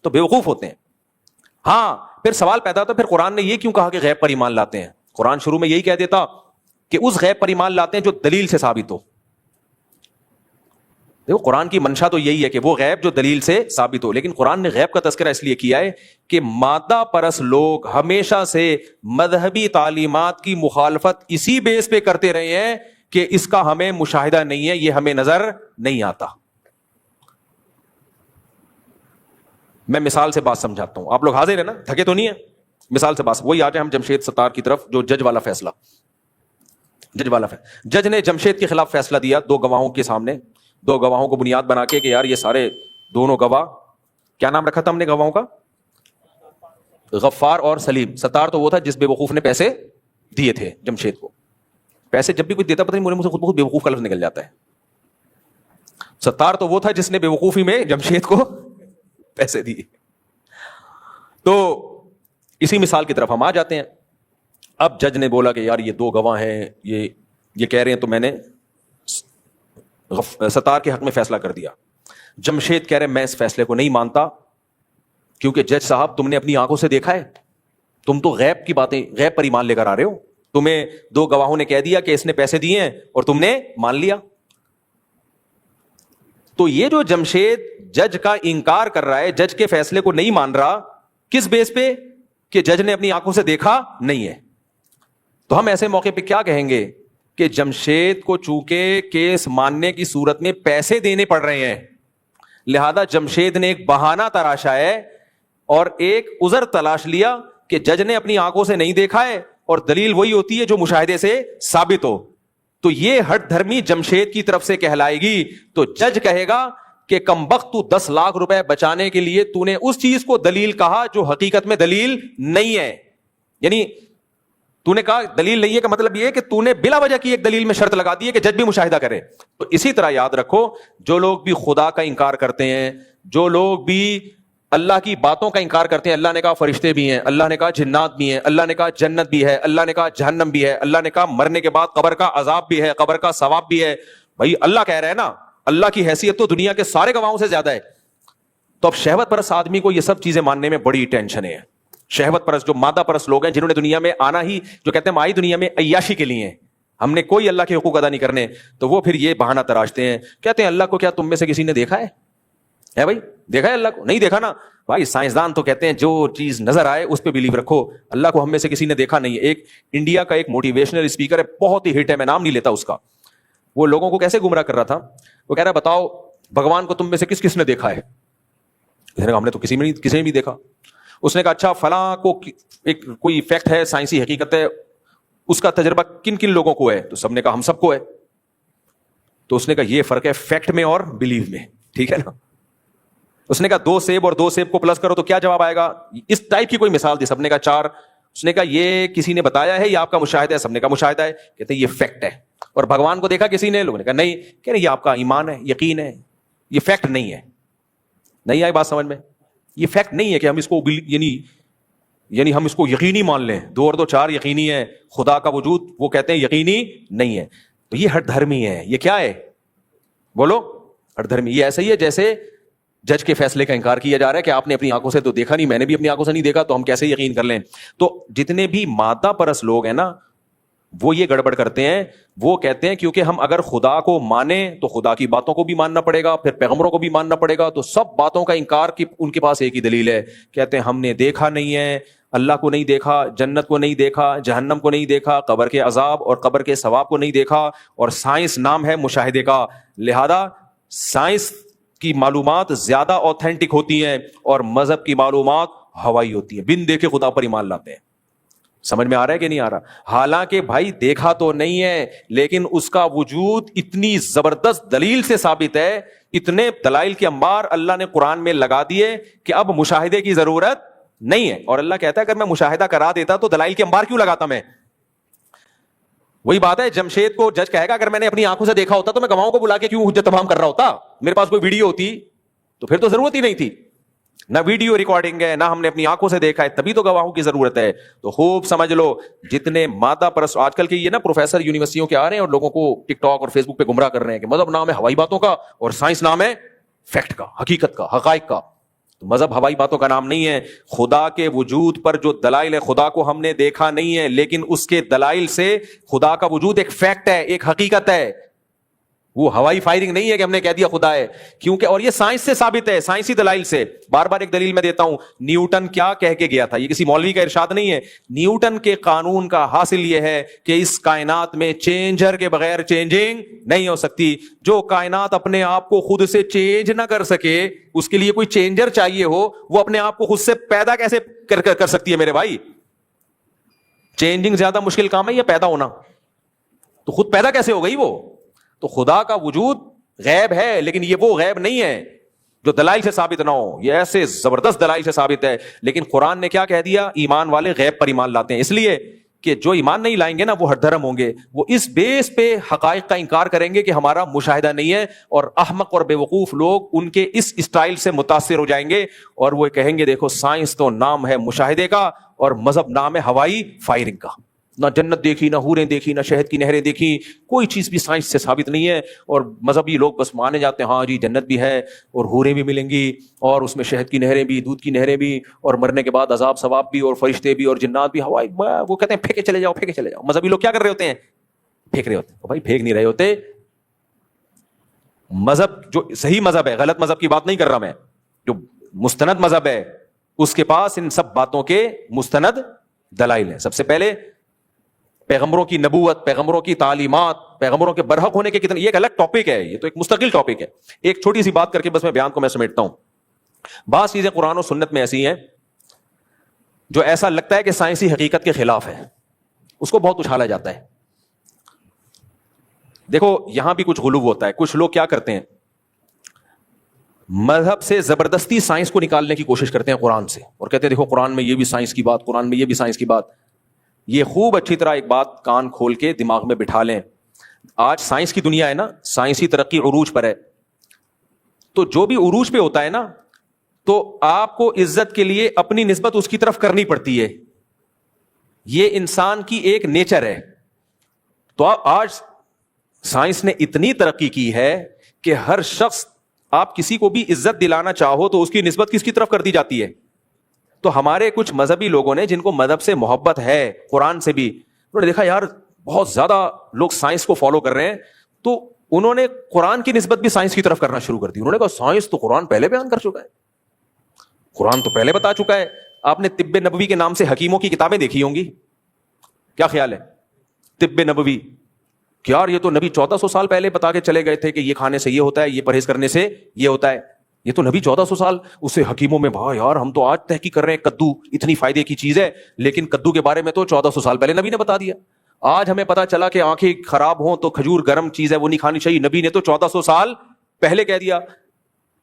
تو بے وقوف ہوتے ہیں. ہاں پھر سوال پیدا ہوتا ہے, پھر قرآن نے یہ کیوں کہا کہ غیب پر ایمان لاتے ہیں؟ قرآن شروع میں یہی کہہ دیتا کہ اس غیب پر ایمان لاتے ہیں جو دلیل سے ثابت ہو. دیکھو قرآن کی منشا تو یہی ہے کہ وہ غیب جو دلیل سے ثابت ہو, لیکن قرآن نے غیب کا تذکرہ اس لیے کیا ہے کہ مادہ پرست لوگ ہمیشہ سے مذہبی تعلیمات کی مخالفت اسی بیس پہ کرتے رہے ہیں کہ اس کا ہمیں مشاہدہ نہیں ہے, یہ ہمیں نظر نہیں آتا. میں مثال سے بات سمجھاتا ہوں, آپ لوگ حاضر ہیں نا, تھکے تو نہیں ہیں؟ مثال سے بات وہی آ جائے ہم جمشید ستار کی طرف, جو جج والا فیصلہ. جج نے جمشید کے خلاف فیصلہ دیا دو گواہوں کے سامنے, دو گواہوں کو بنیاد بنا کے کہ یار یہ سارے دونوں گواہ, کیا نام رکھا تھا ہم نے گواہوں کا؟ غفار اور سلیم. ستار تو وہ تھا جس بے وقوف نے پیسے دیے تھے جمشید کو. پیسے جب بھی کوئی دیتا پتہ نہیں مجھے خود بہت بے وقوف کا لفظ نکل جاتا ہے. ستار تو وہ تھا جس نے بے وقوفی میں جمشید کو پیسے دیے. تو اسی مثال کی طرف ہم آ جاتے ہیں. اب جج نے بولا کہ یار یہ دو گواہ ہیں, یہ کہہ رہے ہیں, تو میں نے ستار کے حق میں فیصلہ کر دیا. جمشید کہہ رہے میں اس فیصلے کو نہیں مانتا, کیونکہ جج صاحب تم نے اپنی آنکھوں سے دیکھا ہے, تم تو غیب کی باتیں, غیب پر ایمان لے کر آ رہے ہو. تمہیں دو گواہوں نے کہہ دیا کہ اس نے پیسے دیے ہیں اور تم نے مان لیا. تو یہ جو جمشید جج کا انکار کر رہا ہے, جج کے فیصلے کو نہیں مان رہا, کس بیس پہ؟ کہ جج نے اپنی آنکھوں سے دیکھا نہیں ہے. تو ہم ایسے موقع پہ کیا کہیں گے کہ جمشید کو چونکہ کیس ماننے کی صورت میں پیسے دینے پڑ رہے ہیں, لہذا جمشید نے ایک بہانہ تراشا ہے اور ایک عذر تلاش لیا کہ جج نے اپنی آنکھوں سے نہیں دیکھا ہے, اور دلیل وہی ہوتی ہے جو مشاہدے سے ثابت ہو. تو یہ ہٹ دھرمی جمشید کی طرف سے کہلائے گی. تو جج کہے گا کہ کمبخت تو 10 لاکھ روپے بچانے کے لیے تو نے اس چیز کو دلیل کہا جو حقیقت میں دلیل نہیں ہے. یعنی تو نے کہا دلیل نہیں ہے کا مطلب یہ ہے کہ تو نے بلا وجہ کی ایک دلیل میں شرط لگا دی ہے کہ جج بھی مشاہدہ کرے. تو اسی طرح یاد رکھو, جو لوگ بھی خدا کا انکار کرتے ہیں, جو لوگ بھی اللہ کی باتوں کا انکار کرتے ہیں, اللہ نے کہا فرشتے بھی ہیں, اللہ نے کہا جنات بھی ہیں, اللہ نے کہا جنت بھی ہے, اللہ نے کہا جہنم بھی ہے, اللہ نے کہا مرنے کے بعد قبر کا عذاب بھی ہے, قبر کا ثواب بھی ہے. بھائی اللہ کہہ رہا ہے نا, اللہ کی حیثیت تو دنیا کے سارے گواہوں سے زیادہ ہے. تو اب شہوت پرست آدمی کو یہ سب چیزیں ماننے میں بڑی ٹینشن ہے. شہوت پرست جو مادہ پرست لوگ ہیں, جنہوں نے دنیا میں آنا ہی, جو کہتے ہیں ہم آئی دنیا میں عیاشی کے لیے ہیں, ہم نے کوئی اللہ کے حقوق ادا نہیں کرنے, تو وہ پھر یہ بہانہ تراشتے ہیں, کہتے ہیں اللہ کو کیا تم میں سے کسی نے دیکھا ہے بھائی؟ دیکھا ہے اللہ کو؟ نہیں دیکھا نا بھائی. سائنسدان تو کہتے ہیں جو چیز نظر آئے اس پہ بلیو رکھو, اللہ کو ہم میں سے کسی نے دیکھا نہیں ہے. ایک انڈیا کا ایک موٹیویشنل اسپیکر ہے, بہت ہی ہٹ ہے, میں نام نہیں لیتا اس کا. وہ لوگوں کو کیسے گمراہ کر رہا تھا, وہ کہہ رہا بتاؤ بھگوان کو تم میں سے کس نے دیکھا ہے؟ ہم نے تو کسی نے بھی دیکھا. اس نے کہا اچھا فلاں کو ایک کوئی فیکٹ ہے, سائنسی حقیقت ہے, اس کا تجربہ کن کن لوگوں کو ہے؟ تو سب نے کہا ہم سب کو ہے. تو اس نے کہا یہ فرق ہے فیکٹ میں اور بلیو میں, ٹھیک ہے نا. اس نے کہا 2 سیب اور 2 سیب کو پلس کرو تو کیا جواب آئے گا؟ اس ٹائپ کی کوئی مثال دی. سب نے کہا 4 اس نے کہا یہ کسی نے بتایا ہے، یہ آپ کا مشاہدہ ہے؟ سب نے کہا مشاہدہ ہے. کہتے ہیں یہ فیکٹ ہے. اور بھگوان کو دیکھا کسی نے؟ لوگوں نے کہا نہیں. کہہ رہے یہ آپ کا ایمان ہے، یقین ہے، یہ فیکٹ نہیں ہے. نہیں آئی بات سمجھ میں؟ یہ فیکٹ نہیں ہے کہ ہم اس کو یعنی ہم اس کو یقینی مان لیں. 2 اور 2 4 یقینی ہے، خدا کا وجود وہ کہتے ہیں یقینی نہیں ہے. تو یہ ہٹ دھرمی ہے. یہ کیا ہے؟ بولو. ہٹ دھرمی. یہ ایسا ہی ہے جیسے جج کے فیصلے کا انکار کیا جا رہا ہے کہ آپ نے اپنی آنکھوں سے تو دیکھا نہیں، میں نے بھی اپنی آنکھوں سے نہیں دیکھا، تو ہم کیسے یقین کر لیں؟ تو جتنے بھی مادہ پرست لوگ ہیں نا، وہ یہ گڑبڑ کرتے ہیں. وہ کہتے ہیں کیونکہ ہم اگر خدا کو مانیں تو خدا کی باتوں کو بھی ماننا پڑے گا، پھر پیغمبروں کو بھی ماننا پڑے گا. تو سب باتوں کا انکار کی ان کے پاس ایک ہی دلیل ہے. کہتے ہیں ہم نے دیکھا نہیں ہے، اللہ کو نہیں دیکھا، جنت کو نہیں دیکھا، جہنم کو نہیں دیکھا، قبر کے عذاب اور قبر کے ثواب کو نہیں دیکھا. اور سائنس نام ہے مشاہدے کا، لہذا سائنس کی معلومات زیادہ اوتھینٹک ہوتی ہیں اور مذہب کی معلومات ہوائی ہوتی ہیں. بن دیکھے خدا پر ایمان لاتے ہیں. سمجھ میں آ رہا ہے کہ نہیں آ رہا؟ حالانکہ بھائی دیکھا تو نہیں ہے، لیکن اس کا وجود اتنی زبردست دلیل سے ثابت ہے، اتنے دلائل کے انبار اللہ نے قرآن میں لگا دیے کہ اب مشاہدے کی ضرورت نہیں ہے. اور اللہ کہتا ہے اگر میں مشاہدہ کرا دیتا تو دلائل کے انبار کیوں لگاتا میں؟ وہی بات ہے، جمشید کو جج کہے گا اگر میں نے اپنی آنکھوں سے دیکھا ہوتا تو میں گواہوں کو بلا کے کیوں حجت تمام کر رہا ہوتا؟ میرے پاس کوئی ویڈیو ہوتی تو پھر تو ضرورت ہی نہیں تھی. نہ ویڈیو ریکارڈنگ ہے، نہ ہم نے اپنی آنکھوں سے دیکھا ہے، تبھی تو گواہوں کی ضرورت ہے. تو خوب سمجھ لو، جتنے مادہ پرست آج کل کے یہ نا پروفیسر یونیورسٹیوں کے آ رہے ہیں اور لوگوں کو ٹک ٹاک اور فیس بک پہ گمراہ کر رہے ہیں کہ مذہب نام ہے ہوائی باتوں کا اور سائنس نام ہے فیکٹ کا، حقیقت کا، حقائق کا. تو مذہب ہوائی باتوں کا نام نہیں ہے. خدا کے وجود پر جو دلائل ہے، خدا کو ہم نے دیکھا نہیں ہے، لیکن اس کے دلائل سے خدا کا وجود ایک فیکٹ ہے، ایک حقیقت ہے. وہ ہوائی فائرنگ نہیں ہے کہ ہم نے کہہ دیا خدا ہے. کیونکہ اور یہ سائنس سے ثابت ہے، سائنسی دلائل سے. بار بار ایک دلیل میں دیتا ہوں. نیوٹن کیا کہہ کے گیا تھا؟ یہ کسی مولوی کا ارشاد نہیں ہے. نیوٹن کے قانون کا حاصل یہ ہے کہ اس کائنات میں چینجر کے بغیر چینجنگ نہیں ہو سکتی. جو کائنات اپنے آپ کو خود سے چینج نہ کر سکے، اس کے لیے کوئی چینجر چاہیے ہو. وہ اپنے آپ کو خود سے پیدا کیسے کر سکتی ہے میرے بھائی؟ چینجنگ زیادہ مشکل کام ہے یا پیدا ہونا؟ تو خود پیدا کیسے ہو گئی وہ؟ تو خدا کا وجود غیب ہے، لیکن یہ وہ غیب نہیں ہے جو دلائل سے ثابت نہ ہو. یہ ایسے زبردست دلائل سے ثابت ہے. لیکن قرآن نے کیا کہہ دیا؟ ایمان والے غیب پر ایمان لاتے ہیں. اس لیے کہ جو ایمان نہیں لائیں گے نا، وہ ہٹ دھرم ہوں گے. وہ اس بیس پہ حقائق کا انکار کریں گے کہ ہمارا مشاہدہ نہیں ہے. اور احمق اور بے وقوف لوگ ان کے اس اسٹائل سے متاثر ہو جائیں گے اور وہ کہیں گے دیکھو سائنس تو نام ہے مشاہدے کا اور مذہب نام ہے ہوائی فائرنگ کا. نہ جنت دیکھی، نہ حوریں دیکھی، نہ شہد کی نہریں دیکھی، کوئی چیز بھی سائنس سے ثابت نہیں ہے. اور مذہبی لوگ بس مانے جاتے ہیں ہاں جی جنت بھی ہے اور حوریں بھی ملیں گی اور اس میں شہد کی نہریں بھی، دودھ کی نہریں بھی، اور مرنے کے بعد عذاب ثواب بھی، اور فرشتے بھی، اور جنات بھی. ہوائی وہ کہتے ہیں پھینکے چلے جاؤ، پھینکے چلے جاؤ. مذہبی لوگ کیا کر رہے ہوتے ہیں؟ پھینک رہے ہوتے ہیں. بھائی پھینک نہیں رہے ہوتے. مذہب جو صحیح مذہب ہے، غلط مذہب کی بات نہیں کر رہا میں، جو مستند مذہب ہے اس کے پاس ان سب باتوں کے مستند دلائل ہیں. سب سے پہلے پیغمبروں کی نبوت، پیغمبروں کی تعلیمات، پیغمبروں کے برحق ہونے کے کتنے، یہ ایک الگ ٹاپک ہے، یہ تو ایک مستقل ٹاپک ہے. ایک چھوٹی سی بات کر کے بس میں بیان کو میں سمیٹتا ہوں. بعض چیزیں قرآن و سنت میں ایسی ہیں جو ایسا لگتا ہے کہ سائنسی حقیقت کے خلاف ہے، اس کو بہت اچھالا جاتا ہے. دیکھو یہاں بھی کچھ غلو ہوتا ہے. کچھ لوگ کیا کرتے ہیں، مذہب سے زبردستی سائنس کو نکالنے کی کوشش کرتے ہیں قرآن سے، اور کہتے ہیں دیکھو قرآن میں یہ بھی سائنس کی بات، قرآن میں یہ بھی سائنس کی بات. یہ خوب اچھی طرح ایک بات کان کھول کے دماغ میں بٹھا لیں. آج سائنس کی دنیا ہے نا، سائنسی ترقی عروج پر ہے. تو جو بھی عروج پہ ہوتا ہے نا، تو آپ کو عزت کے لیے اپنی نسبت اس کی طرف کرنی پڑتی ہے. یہ انسان کی ایک نیچر ہے. تو آج سائنس نے اتنی ترقی کی ہے کہ ہر شخص، آپ کسی کو بھی عزت دلانا چاہو تو اس کی نسبت کس کی طرف کر دی جاتی ہے؟ تو ہمارے کچھ مذہبی لوگوں نے جن کو مذہب سے محبت ہے، قرآن سے بھی، انہوں نے دیکھا یار بہت زیادہ لوگ سائنس کو فالو کر رہے ہیں، تو انہوں نے قرآن کی نسبت بھی سائنس کی طرف کرنا شروع کر دی. انہوں نے کہا سائنس تو قرآن پہلے بیان کر چکا ہے، قرآن تو پہلے بتا چکا ہے. آپ نے طب نبوی کے نام سے حکیموں کی کتابیں دیکھی ہوں گی، کیا خیال ہے؟ طب نبوی کہ یار یہ تو نبی 1400 سال پہلے بتا کے چلے گئے تھے کہ یہ کھانے سے یہ ہوتا ہے، یہ پرہیز کرنے سے یہ ہوتا ہے. یہ تو نبی 1400 سال اسے حکیموں میں بھائی یار ہم تو آج تحقیق کر رہے ہیں کدو اتنی فائدے کی چیز ہے، لیکن کدو کے بارے میں تو 1400 سال پہلے نبی نے بتا دیا. آج ہمیں پتا چلا کہ آنکھیں خراب ہوں تو کھجور گرم چیز ہے وہ نہیں کھانی چاہیے، نبی نے تو 1400 سال پہلے کہہ دیا.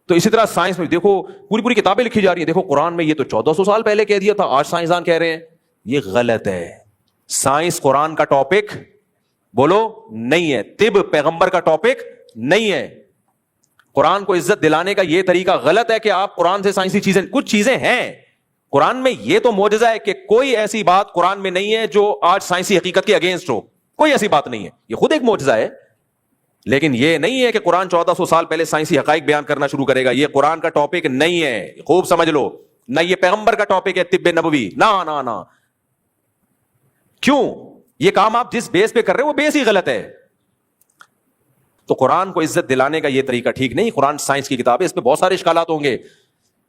تو اسی طرح سائنس میں دیکھو پوری کتابیں لکھی جا رہی ہیں، دیکھو قرآن میں یہ تو 1400 سال پہلے کہہ دیا تھا، آج سائنسدان کہہ رہے ہیں. یہ غلط ہے. سائنس قرآن کا ٹاپک بولو نہیں ہے, طب پیغمبر کا ٹاپک نہیں ہے. قرآن کو عزت دلانے کا یہ طریقہ غلط ہے کہ آپ قرآن سے سائنسی چیزیں, کچھ چیزیں ہیں قرآن میں, یہ تو معجزہ ہے کہ کوئی ایسی بات قرآن میں نہیں ہے جو آج سائنسی حقیقت کے اگینسٹ ہو, کوئی ایسی بات نہیں ہے, یہ خود ایک معجزہ ہے. لیکن یہ نہیں ہے کہ قرآن 1400 سال پہلے سائنسی حقائق بیان کرنا شروع کرے گا. یہ قرآن کا ٹاپک نہیں ہے, خوب سمجھ لو. نہ یہ پیغمبر کا ٹاپک ہے طب نبوی, نہ. کیوں؟ یہ کام آپ جس بیس پہ کر رہے ہو وہ بیس ہی غلط ہے. تو قرآن کو عزت دلانے کا یہ طریقہ ٹھیک نہیں. قرآن سائنس کی کتاب ہے, اس پہ بہت سارے اشکالات ہوں گے.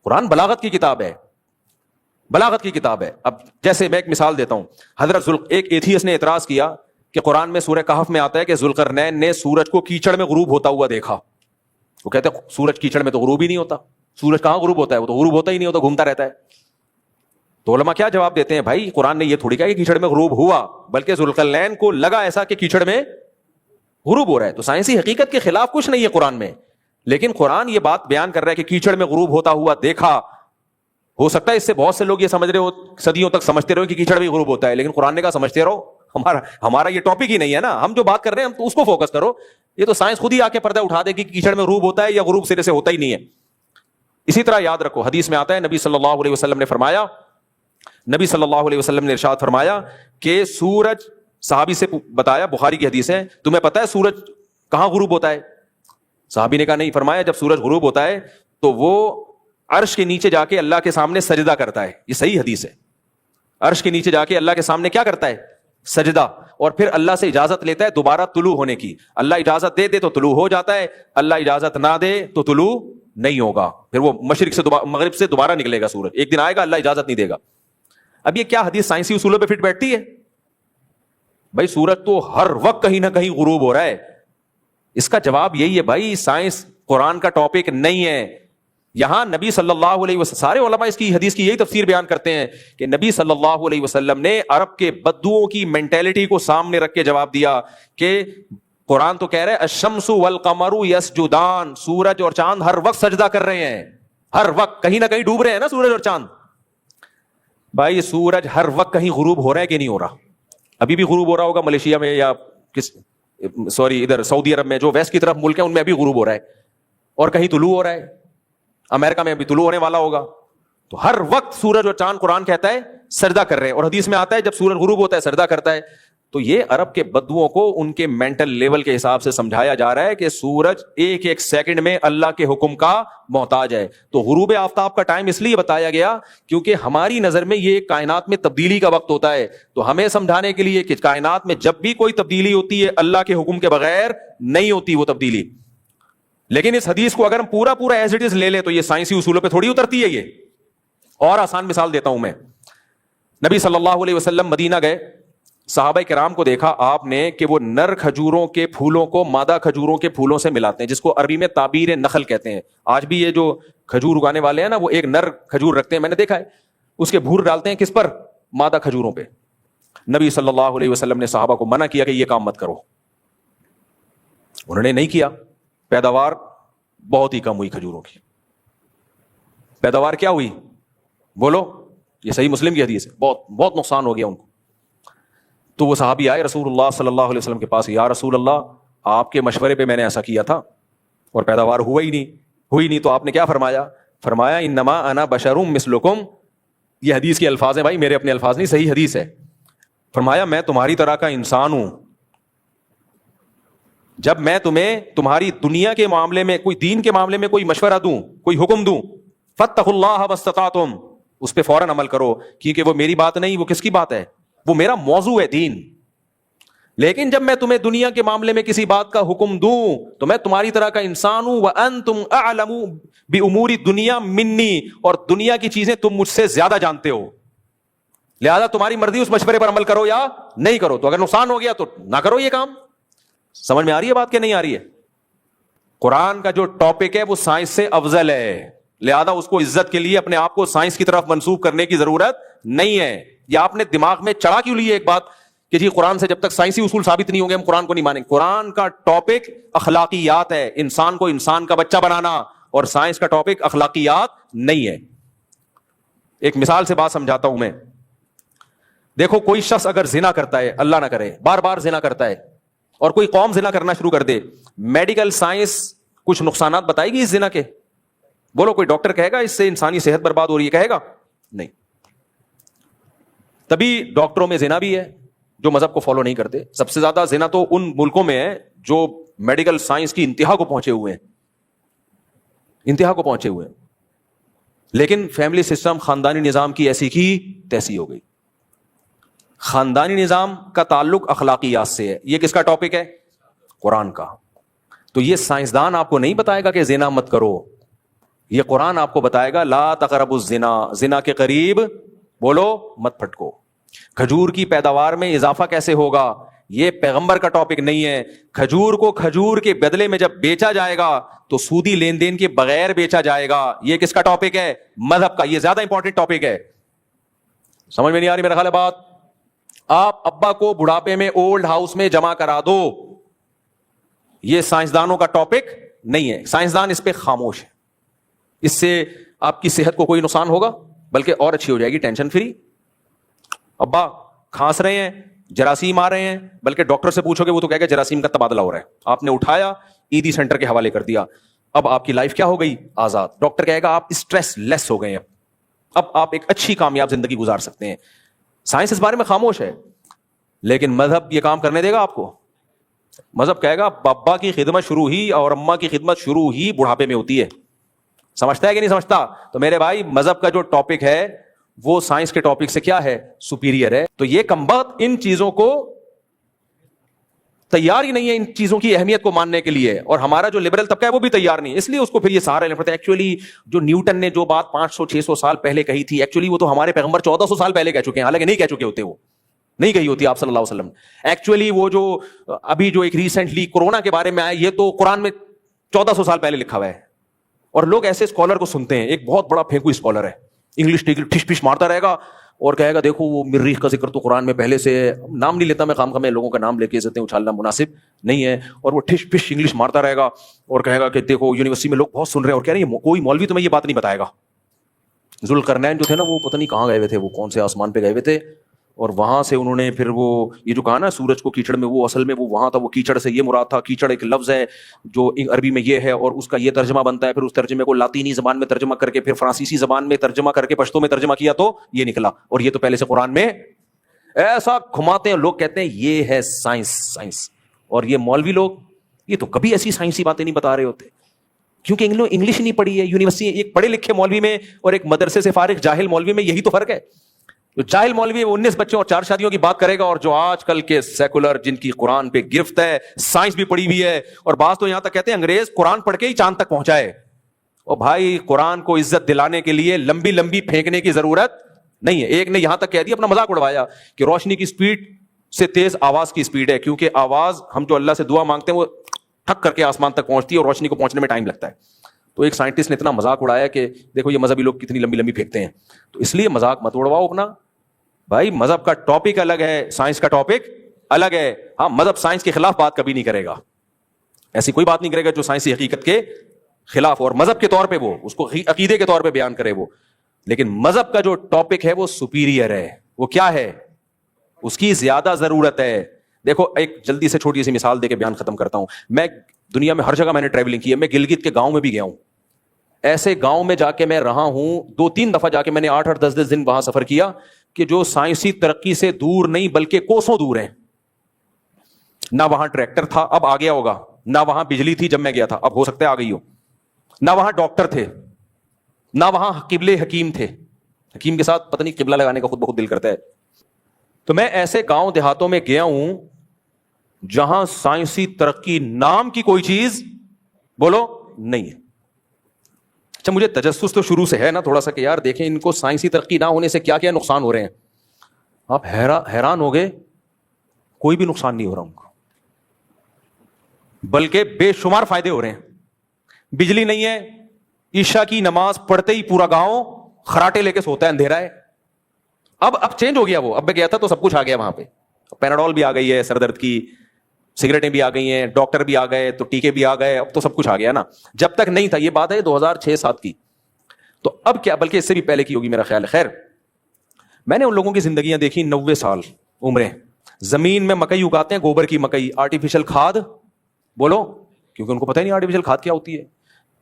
قرآن بلاغت کی کتاب ہے, بلاغت کی کتاب ہے. اب جیسے میں ایک مثال دیتا ہوں. حضرت ایک ایتھیسٹ نے اعتراض کیا کہ قرآن میں سورہ کہف میں آتا ہے کہ ذوالقرنین نے سورج کو کیچڑ میں غروب ہوتا ہوا دیکھا. وہ کہتے ہیں سورج کیچڑ میں تو غروب ہی نہیں ہوتا. سورج کہاں غروب ہوتا ہے؟ وہ تو غروب ہوتا ہی نہیں ہوتا, گھومتا رہتا ہے. تو علماء کیا جواب دیتے ہیں؟ بھائی قرآن نے یہ تھوڑی کہا کہ کیچڑ میں غروب ہوا, بلکہ ذوالقرنین کو لگا ایسا کہ کیچڑ میں غروب ہو رہا ہے. تو سائنسی حقیقت کے خلاف کچھ نہیں ہے قرآن میں, لیکن قرآن یہ بات بیان کر رہا ہے کہ کیچڑ میں غروب ہوتا ہوا دیکھا. ہو سکتا ہے اس سے بہت سے لوگ یہ سمجھ رہے ہو, صدیوں تک سمجھتے رہو کہ کیچڑ میں غروب ہوتا ہے, لیکن قرآن نے کہا سمجھتے رہو, ہمارا یہ ٹاپک ہی نہیں ہے نا. ہم جو بات کر رہے ہیں ہم تو اس کو فوکس کرو. یہ تو سائنس خود ہی آ کے پردہ اٹھا دے کہ کیچڑ میں غروب ہوتا ہے یا غروب سرے سے ہوتا ہی نہیں ہے. اسی طرح یاد رکھو, حدیث میں آتا ہے نبی صلی اللہ علیہ وسلم نے فرمایا, نبی صلی اللہ علیہ وسلم نے ارشاد فرمایا کہ سورج, صحابی سے بتایا, بخاری کی حدیث ہے, تمہیں پتہ ہے سورج کہاں غروب ہوتا ہے؟ صحابی نے کہا نہیں. فرمایا جب سورج غروب ہوتا ہے تو وہ عرش کے نیچے جا کے اللہ کے سامنے سجدہ کرتا ہے. یہ صحیح حدیث ہے. عرش کے نیچے جا کے اللہ کے سامنے کیا کرتا ہے؟ سجدہ. اور پھر اللہ سے اجازت لیتا ہے دوبارہ طلوع ہونے کی. اللہ اجازت دے دے تو طلوع ہو جاتا ہے, اللہ اجازت نہ دے تو طلوع نہیں ہوگا. پھر وہ مشرق سے مغرب سے دوبارہ نکلے گا سورج. ایک دن آئے گا اللہ اجازت نہیں دے گا. اب یہ کیا حدیث سائنسی اصولوں پہ فٹ بیٹھتی ہے؟ بھائی سورج تو ہر وقت کہیں نہ کہیں غروب ہو رہا ہے. اس کا جواب یہی ہے بھائی سائنس قرآن کا ٹاپک نہیں ہے. یہاں نبی صلی اللہ علیہ وسلم, سارے علماء اس کی حدیث کی یہی تفسیر بیان کرتے ہیں کہ نبی صلی اللہ علیہ وسلم نے عرب کے بدوؤں کی مینٹیلٹی کو سامنے رکھ کے جواب دیا کہ قرآن تو کہہ رہے الشمس والقمر یسجدان, سورج اور چاند ہر وقت سجدہ کر رہے ہیں, ہر وقت کہیں نہ کہیں ڈوب رہے ہیں نا سورج اور چاند. بھائی سورج ہر وقت کہیں غروب ہو رہا ہے کہ نہیں ہو رہا؟ ابھی بھی غروب ہو رہا ہوگا ملیشیا میں یا ادھر سعودی عرب میں, جو ویسٹ کی طرف ملک ہیں ان میں ابھی غروب ہو رہا ہے, اور کہیں طلوع ہو رہا ہے. امریکہ میں ابھی طلوع ہونے والا ہوگا. تو ہر وقت سورج اور چاند قرآن کہتا ہے سجدہ کر رہے ہیں, اور حدیث میں آتا ہے جب سورج غروب ہوتا ہے سجدہ کرتا ہے. تو یہ عرب کے بدوؤں کو ان کے مینٹل لیول کے حساب سے سمجھایا جا رہا ہے کہ سورج ایک ایک سیکنڈ میں اللہ کے حکم کا محتاج ہے. تو غروب آفتاب کا ٹائم اس لیے بتایا گیا کیونکہ ہماری نظر میں یہ کائنات میں تبدیلی کا وقت ہوتا ہے. تو ہمیں سمجھانے کے لیے کہ کائنات میں جب بھی کوئی تبدیلی ہوتی ہے اللہ کے حکم کے بغیر نہیں ہوتی وہ تبدیلی. لیکن اس حدیث کو اگر ہم پورا ایز اٹ از لے لیں تو یہ سائنسی اصولوں پہ تھوڑی اترتی ہے. یہ اور آسان مثال دیتا ہوں میں. نبی صلی اللہ علیہ وسلم مدینہ گئے, صحابہ کرام کو دیکھا آپ نے کہ وہ نر کھجوروں کے پھولوں کو مادہ کھجوروں کے پھولوں سے ملاتے ہیں, جس کو عربی میں تعبیر نخل کہتے ہیں. آج بھی یہ جو کھجور اگانے والے ہیں نا وہ ایک نر کھجور رکھتے ہیں, میں نے دیکھا ہے, اس کے بھور ڈالتے ہیں کس پر؟ مادہ کھجوروں پہ. نبی صلی اللہ علیہ وسلم نے صحابہ کو منع کیا کہ یہ کام مت کرو. انہوں نے نہیں کیا. پیداوار بہت ہی کم ہوئی کھجوروں کی. پیداوار کیا ہوئی بولو؟ یہ صحیح مسلم کی حدیث ہے. بہت نقصان ہو گیا ان کو. تو وہ صحابی آئے رسول اللہ صلی اللہ علیہ وسلم کے پاس, یا رسول اللہ آپ کے مشورے پہ میں نے ایسا کیا تھا اور پیداوار ہوئی نہیں. تو آپ نے کیا فرمایا؟ فرمایا انما انا بشر مثلکم. یہ حدیث کے الفاظ ہیں بھائی, میرے اپنے الفاظ نہیں, صحیح حدیث ہے. فرمایا میں تمہاری طرح کا انسان ہوں. جب میں تمہیں تمہاری دنیا کے معاملے میں, کوئی دین کے معاملے میں کوئی مشورہ دوں, کوئی حکم دوں, فاتقوا اللہ ما استطعتم, اس پہ فوراً عمل کرو, کیونکہ وہ میری بات نہیں, وہ کس کی بات ہے؟ وہ میرا موضوع ہے دین. لیکن جب میں تمہیں دنیا کے معاملے میں کسی بات کا حکم دوں تو میں تمہاری طرح کا انسان ہوں. وانتم اعلم بامور الدنیا منی, اور دنیا کی چیزیں تم مجھ سے زیادہ جانتے ہو, لہذا تمہاری مرضی اس مشورے پر عمل کرو یا نہیں کرو. تو اگر نقصان ہو گیا تو نہ کرو یہ کام. سمجھ میں آ رہی ہے بات کہ نہیں آ رہی ہے؟ قرآن کا جو ٹاپک ہے وہ سائنس سے افضل ہے, لہذا اس کو عزت کے لیے اپنے آپ کو سائنس کی طرف منسوب کرنے کی ضرورت نہیں ہے. یا آپ نے دماغ میں چڑھا کیوں لی ایک بات کہ جی قرآن سے جب تک سائنسی اصول ثابت نہیں ہوں گے ہم قرآن کو نہیں مانیں. قرآن کا ٹاپک اخلاقیات ہے, انسان کو انسان کا بچہ بنانا, اور سائنس کا ٹاپک اخلاقیات نہیں ہے. ایک مثال سے بات سمجھاتا ہوں میں. دیکھو کوئی شخص اگر زنا کرتا ہے, اللہ نہ کرے, بار بار زنا کرتا ہے, اور کوئی قوم زنا کرنا شروع کر دے, میڈیکل سائنس کچھ نقصانات بتائے گی اس زنا کے؟ بولو کوئی ڈاکٹر کہے گا اس سے انسانی صحت برباد ہو رہی ہے؟ کہے گا نہیں. تبھی ڈاکٹروں میں زنا بھی ہے جو مذہب کو فالو نہیں کرتے. سب سے زیادہ زنا تو ان ملکوں میں ہے جو میڈیکل سائنس کی انتہا کو پہنچے ہوئے ہیں, انتہا کو پہنچے ہوئے ہیں, لیکن فیملی سسٹم, خاندانی نظام کی ایسی کی تیسی ہو گئی. خاندانی نظام کا تعلق اخلاقیات سے ہے. یہ کس کا ٹاپک ہے؟ قرآن کا. تو یہ سائنسدان آپ کو نہیں بتائے گا کہ زنا مت کرو, یہ قرآن آپ کو بتائے گا لا تقربوا الزنا, زنا کے قریب بولو مت پھٹکو. کھجور کی پیداوار میں اضافہ کیسے ہوگا, یہ پیغمبر کا ٹاپک نہیں ہے. کھجور کو کھجور کے بدلے میں جب بیچا جائے گا تو سودی لین دین کے بغیر بیچا جائے گا. یہ کس کا ٹاپک ہے؟ مذہب کا. یہ زیادہ انپورٹنٹ ٹاپک ہے. سمجھ میں نہیں آ رہی میرا خیال ہے بات؟ آپ ابا کو بڑھاپے میں اولڈ ہاؤس میں جمع کرا دو, یہ سائنسدانوں کا ٹاپک نہیں ہے. سائنسدان اس پہ خاموش ہے. اس سے آپ کی صحت کو کوئی نقصان ہوگا بلکہ اور اچھی ہو جائے گی, ٹینشن فری. ابا کھانس رہے ہیں, جراثیم آ رہے ہیں, بلکہ ڈاکٹر سے پوچھو گے وہ تو کہے گا جراثیم کا تبادلہ ہو رہا ہے. آپ نے اٹھایا ایدی سینٹر کے حوالے کر دیا, اب آپ کی لائف کیا ہو گئی؟ آزاد. ڈاکٹر کہے گا آپ اسٹریس لیس ہو گئے ہیں, اب آپ ایک اچھی کامیاب زندگی گزار سکتے ہیں. سائنس اس بارے میں خاموش ہے, لیکن مذہب یہ کام کرنے دے گا آپ کو؟ مذہب کہے گا ابا کی خدمت شروع ہی اور اماں کی خدمت شروع ہی بڑھاپے میں ہوتی ہے. سمجھتا ہے کہ نہیں سمجھتا؟ تو میرے بھائی مذہب کا جو ٹاپک ہے وہ سائنس کے ٹاپک سے کیا ہے؟ سپیریئر ہے. تو یہ کمبخت ان چیزوں کو تیار ہی نہیں ہے, ان چیزوں کی اہمیت کو ماننے کے لیے, اور ہمارا جو لبرل طبقہ ہے وہ بھی تیار نہیں, اس لیے اس کو پھر یہ سہارا لینا پڑتا ہے. ایکچولی جو نیوٹن نے جو بات 500-600 سال پہلے کہی تھی, ایکچولی وہ تو ہمارے پیغمبر 1400 سال پہلے کہہ چکے ہیں, حالانکہ نہیں کہہ چکے ہوتے, وہ نہیں کہی ہوتی آپ صلی اللہ علیہ وسلم. ایکچولی وہ جو ابھی جو ایک ریسنٹلی کورونا کے بارے میں آیا, یہ تو قرآن میں 1400 سال پہلے لکھا ہوا ہے. اور لوگ ایسے اسکالر کو سنتے ہیں, ایک بہت بڑا پھینکو اسکالر ہے, انگلش ٹھش پش مارتا رہے گا اور کہے گا دیکھو وہ مریخ کا ذکر تو قرآن میں پہلے سے, نام نہیں لیتا میں خام خواہ, میں لوگوں کا نام لے کے عزتیں اچھالنا مناسب نہیں ہے, اور وہ ٹھش پش انگلش مارتا رہے گا اور کہے گا کہ دیکھو یونیورسٹی میں لوگ بہت سن رہے ہیں, اور کہہ رہے ہیں کوئی مولوی تمہیں یہ بات نہیں بتائے گا. ذوالقرنین جو تھے نا, وہ پتہ نہیں کہاں گئے ہوئے تھے, وہ کون سے آسمان پہ گئے ہوئے تھے, اور وہاں سے انہوں نے پھر وہ یہ جو کہا نا سورج کو کیچڑ میں, وہ اصل میں وہ وہاں تھا, وہ کیچڑ سے یہ مراد تھا, کیچڑ ایک لفظ ہے جو عربی میں یہ ہے اور اس کا یہ ترجمہ بنتا ہے, پھر اس ترجمے کو لاطینی زبان میں ترجمہ کر کے پھر فرانسیسی زبان میں ترجمہ کر کے پشتو میں ترجمہ کیا تو یہ نکلا, اور یہ تو پہلے سے قرآن میں. ایسا گھماتے ہیں لوگ, کہتے ہیں یہ ہے سائنس. اور یہ مولوی لوگ یہ تو کبھی ایسی سائنسی باتیں نہیں بتا رہے ہوتے, کیونکہ انگلش نہیں پڑھی ہے. یونیورسٹی ایک پڑھے لکھے مولوی میں اور ایک مدرسے سے فارغ جاہل مولوی میں یہی تو فرق ہے. جو جاہل مولوی 19 بچوں اور 4 شادیوں کی بات کرے گا, اور جو آج کل کے سیکولر جن کی قرآن پہ گرفت ہے, سائنس بھی پڑھی ہوئی ہے, اور بعض تو یہاں تک کہتے ہیں انگریز قرآن پڑھ کے ہی چاند تک پہنچائے. اور بھائی قرآن کو عزت دلانے کے لیے لمبی لمبی پھینکنے کی ضرورت نہیں ہے. ایک نے یہاں تک کہہ دیا, اپنا مذاق اڑوایا کہ روشنی کی سپیڈ سے تیز آواز کی سپیڈ ہے, کیونکہ آواز ہم جو اللہ سے دعا مانگتے ہیں وہ ٹھک کر کے آسمان تک پہنچتی ہے اور روشنی کو پہنچنے میں ٹائم لگتا ہے. تو ایک سائنٹسٹ نے اتنا مذاق اڑایا کہ دیکھو یہ مذہبی لوگ کتنی لمبی لمبی پھینکتے ہیں. تو اس لیے مذاق مت اڑواؤ اپنا بھائی. مذہب کا ٹاپک الگ ہے, سائنس کا ٹاپک الگ ہے. ہاں مذہب سائنس کے خلاف بات کبھی نہیں کرے گا, ایسی کوئی بات نہیں کرے گا جو سائنسی حقیقت کے خلاف, اور مذہب کے طور پہ وہ اس کو عقیدے کے طور پہ بیان کرے وہ. لیکن مذہب کا جو ٹاپک ہے وہ سپیریئر ہے. وہ کیا ہے؟ اس کی زیادہ ضرورت ہے. دیکھو ایک جلدی سے چھوٹی سی مثال دے کے بیان ختم کرتا ہوں. میں دنیا میں ہر جگہ میں نے ٹریولنگ کی ہے, میں گلگت کے گاؤں میں بھی گیا ہوں. ایسے گاؤں میں جا کے میں رہا ہوں, 2-3 دفعہ جا کے میں نے 8-10 دن وہاں سفر کیا, کہ جو سائنسی ترقی سے دور نہیں بلکہ کوسوں دور ہیں. نہ وہاں ٹریکٹر تھا, اب آ گیا ہوگا, نہ وہاں بجلی تھی جب میں گیا تھا, اب ہو سکتا ہے آ گئی ہو, نہ وہاں ڈاکٹر تھے, نہ وہاں قبلے حکیم تھے. حکیم کے ساتھ پتہ نہیں قبلہ لگانے کا خود بخود دل کرتا ہے. تو میں ایسے گاؤں دیہاتوں میں گیا ہوں جہاں سائنسی ترقی نام کی کوئی چیز بولو نہیں ہے. اچھا مجھے تجسس تو شروع سے ہے نا تھوڑا سا کہ یار دیکھیں ان کو سائنسی ترقی نہ ہونے سے کیا کیا نقصان ہو رہے ہیں. آپ حیران ہو گئے, کوئی بھی نقصان نہیں ہو رہا ان کو, بلکہ بے شمار فائدے ہو رہے ہیں. بجلی نہیں ہے, عشاء کی نماز پڑھتے ہی پورا گاؤں خراٹے لے کے سوتا ہے, اندھیرا ہے. اب چینج ہو گیا وہ, اب میں گیا تھا تو سب کچھ آ گیا وہاں پہ, پیناڈول بھی آ گئی ہے سر درد کی, سگریٹیں بھی آ گئی ہیں, ڈاکٹر بھی آ گئے, تو ٹیکے بھی آ گئے, اب تو سب کچھ آ گیا نا. جب تک نہیں تھا, یہ بات ہے 2006-7 کی, تو اب کیا, بلکہ اس سے بھی پہلے کی ہوگی میرا خیال ہے. خیر میں نے ان لوگوں کی زندگیاں دیکھی 90 سال عمریں, زمین میں مکئی اگاتے ہیں, گوبر کی مکئی, آرٹیفیشل کھاد, بولو, کیونکہ ان کو پتہ ہی نہیں آرٹیفیشل کھاد کیا ہوتی ہے.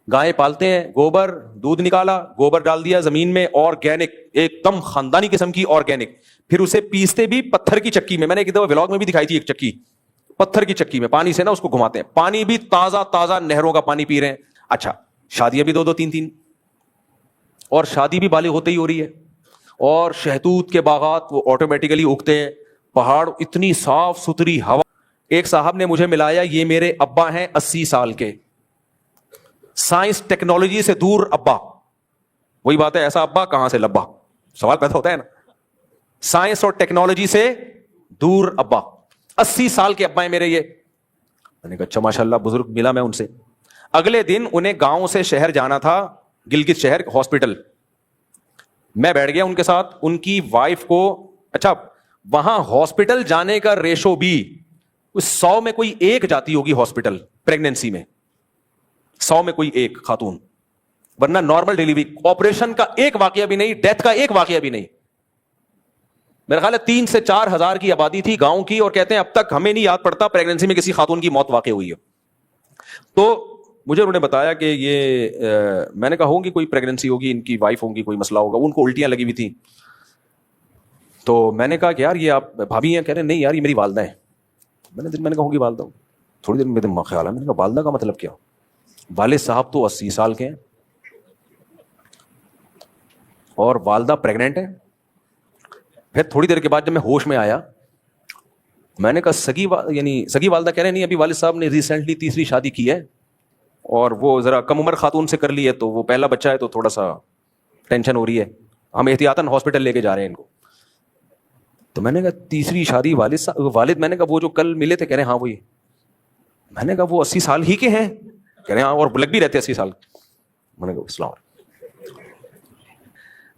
گائے پالتے ہیں, گوبر, دودھ نکالا, گوبر ڈال دیا زمین میں, آرگینک, ایک دم خاندانی قسم کی آرگینک. پھر اسے پیستے بھی پتھر کی چکی میں, میں نے ایک دفعہ ولاگ میں بھی دکھائی تھی ایک چکی, پتھر کی چکی میں پانی سے نا اس کو گھماتے ہیں, پانی بھی تازہ تازہ نہروں کا پانی پی رہے ہیں. اچھا, شادیاں بھی 2-2 3-3, اور شادی بھی بالغ ہوتے ہی ہو رہی ہے, اور شہتوت کے باغات وہ آٹومیٹیکلی اگتے ہیں, پہاڑ, اتنی صاف ستھری ہوا. ایک صاحب نے مجھے ملایا, یہ میرے ابا ہیں 80 سال کے, سائنس ٹیکنالوجی سے دور ابا. وہی بات ہے, ایسا ابا کہاں سے لبا, سوال پیدا ہوتا ہے نا. سائنس اور ٹیکنالوجی سے دور ابا, 80 سال کے ابا ہیں میرے یہ. میں نے کہا اچھا ماشاء اللہ, بزرگ ملا میں ان سے. اگلے دن انہیں گاؤں سے شہر جانا تھا, گلگت شہر, ہاسپٹل. میں بیٹھ گیا ان کے ساتھ, ان کی وائف کو, اچھا وہاں ہاسپٹل جانے کا ریشو بھی 100 میں کوئی 1 جاتی ہوگی ہاسپٹل پریگنینسی میں, 100 میں کوئی 1 خاتون, ورنہ نارمل ڈیلیوری, آپریشن کا 1 واقعہ بھی نہیں, ڈیتھ کا 1 واقعہ بھی نہیں. میرا خیال ہے 3 سے 4 ہزار کی آبادی تھی گاؤں کی, اور کہتے ہیں اب تک ہمیں نہیں یاد پڑتا پریگنینسی میں کسی خاتون کی موت واقع ہوئی ہے. تو مجھے انہوں نے بتایا کہ یہ میں نے کہا ہوگی کوئی پریگنینسی ہوگی, ان کی وائف ہوگی, کوئی مسئلہ ہوگا, ان کو الٹیاں لگی ہوئی تھیں. تو میں نے کہا کہ یار یہ آپ بھابھی ہیں؟ کہہ رہے نہیں یار یہ میری والدہ ہیں. میں نے کہا ہوگی والدہ. تھوڑی دیر میرے خیال ہے, میں نے کہا والدہ کا مطلب کیا؟ والد صاحب تو 80 سال کے ہیں اور والدہ پریگننٹ ہے. پھر تھوڑی دیر کے بعد جب میں ہوش میں آیا, میں نے کہا سگی والدہ. کہہ رہے نہیں, ابھی والد صاحب نے ریسنٹلی 3ری شادی کی ہے, اور وہ ذرا کم عمر خاتون سے کر لی ہے, تو وہ پہلا بچہ ہے تو تھوڑا سا ٹینشن ہو رہی ہے, ہم احتیاطاً ہاسپٹل لے کے جا رہے ہیں ان کو. تو میں نے کہا 3ری شادی والد, میں نے کہا وہ جو کل ملے تھے, کہہ رہے ہاں وہی. میں نے کہا وہ 80 سال ہی کے ہیں؟ کہہ رہے ہاں, اور لگ بھی رہتے 80 سال. میں نے کہا اسلام.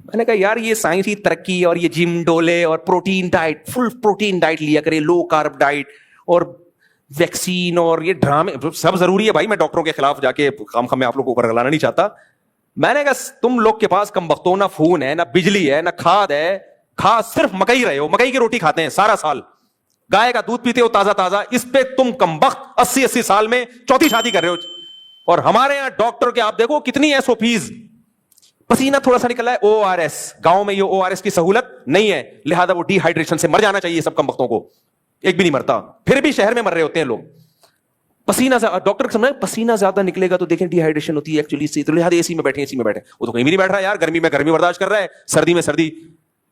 میں نے کہا یار یہ سائنسی ترقی اور یہ جم ڈولے اور پروٹین ڈائٹ, فل پروٹین ڈائٹ لیا کرے, لو کارب ڈائٹ اور ویکسین اور یہ ڈرامے سب ضروری ہے بھائی. میں ڈاکٹروں کے خلاف جا کے خام میں آپ لوگ کو اوپر گلانا نہیں چاہتا. میں نے کہا تم لوگ کے پاس کم بختوں نہ فون ہے, نہ بجلی ہے, نہ کھاد ہے, کھا صرف مکئی رہے ہو, مکئی کی روٹی کھاتے ہیں سارا سال, گائے کا دودھ پیتے ہو تازہ تازہ, اس پہ تم کم بخت 80 سال میں 4تھی شادی کر رہے ہو. اور ہمارے یہاں ڈاکٹر کے آپ دیکھو کتنی SOPs, پسینہ تھوڑا سا نکلا ہے ORS, گاؤں میں یہ ORS کی سہولت نہیں ہے, لہذا وہ ڈی ہائیڈریشن سے مر جانا چاہیے سب کم بختوں کو, ایک بھی نہیں مرتا, پھر بھی شہر میں مر رہے ہوتے ہیں لوگ. پسینہ ڈاکٹر سمجھے پسینہ زیادہ نکلے گا تو دیکھیں ڈی ہائیڈریشن ہوتی ہے ایکچولی سے, تو لہٰذا AC میں بیٹھے, وہ تو کہیں بھی نہیں بیٹھ رہا یار, گرمی میں گرمی برداشت کر رہا ہے, سردی میں سردی.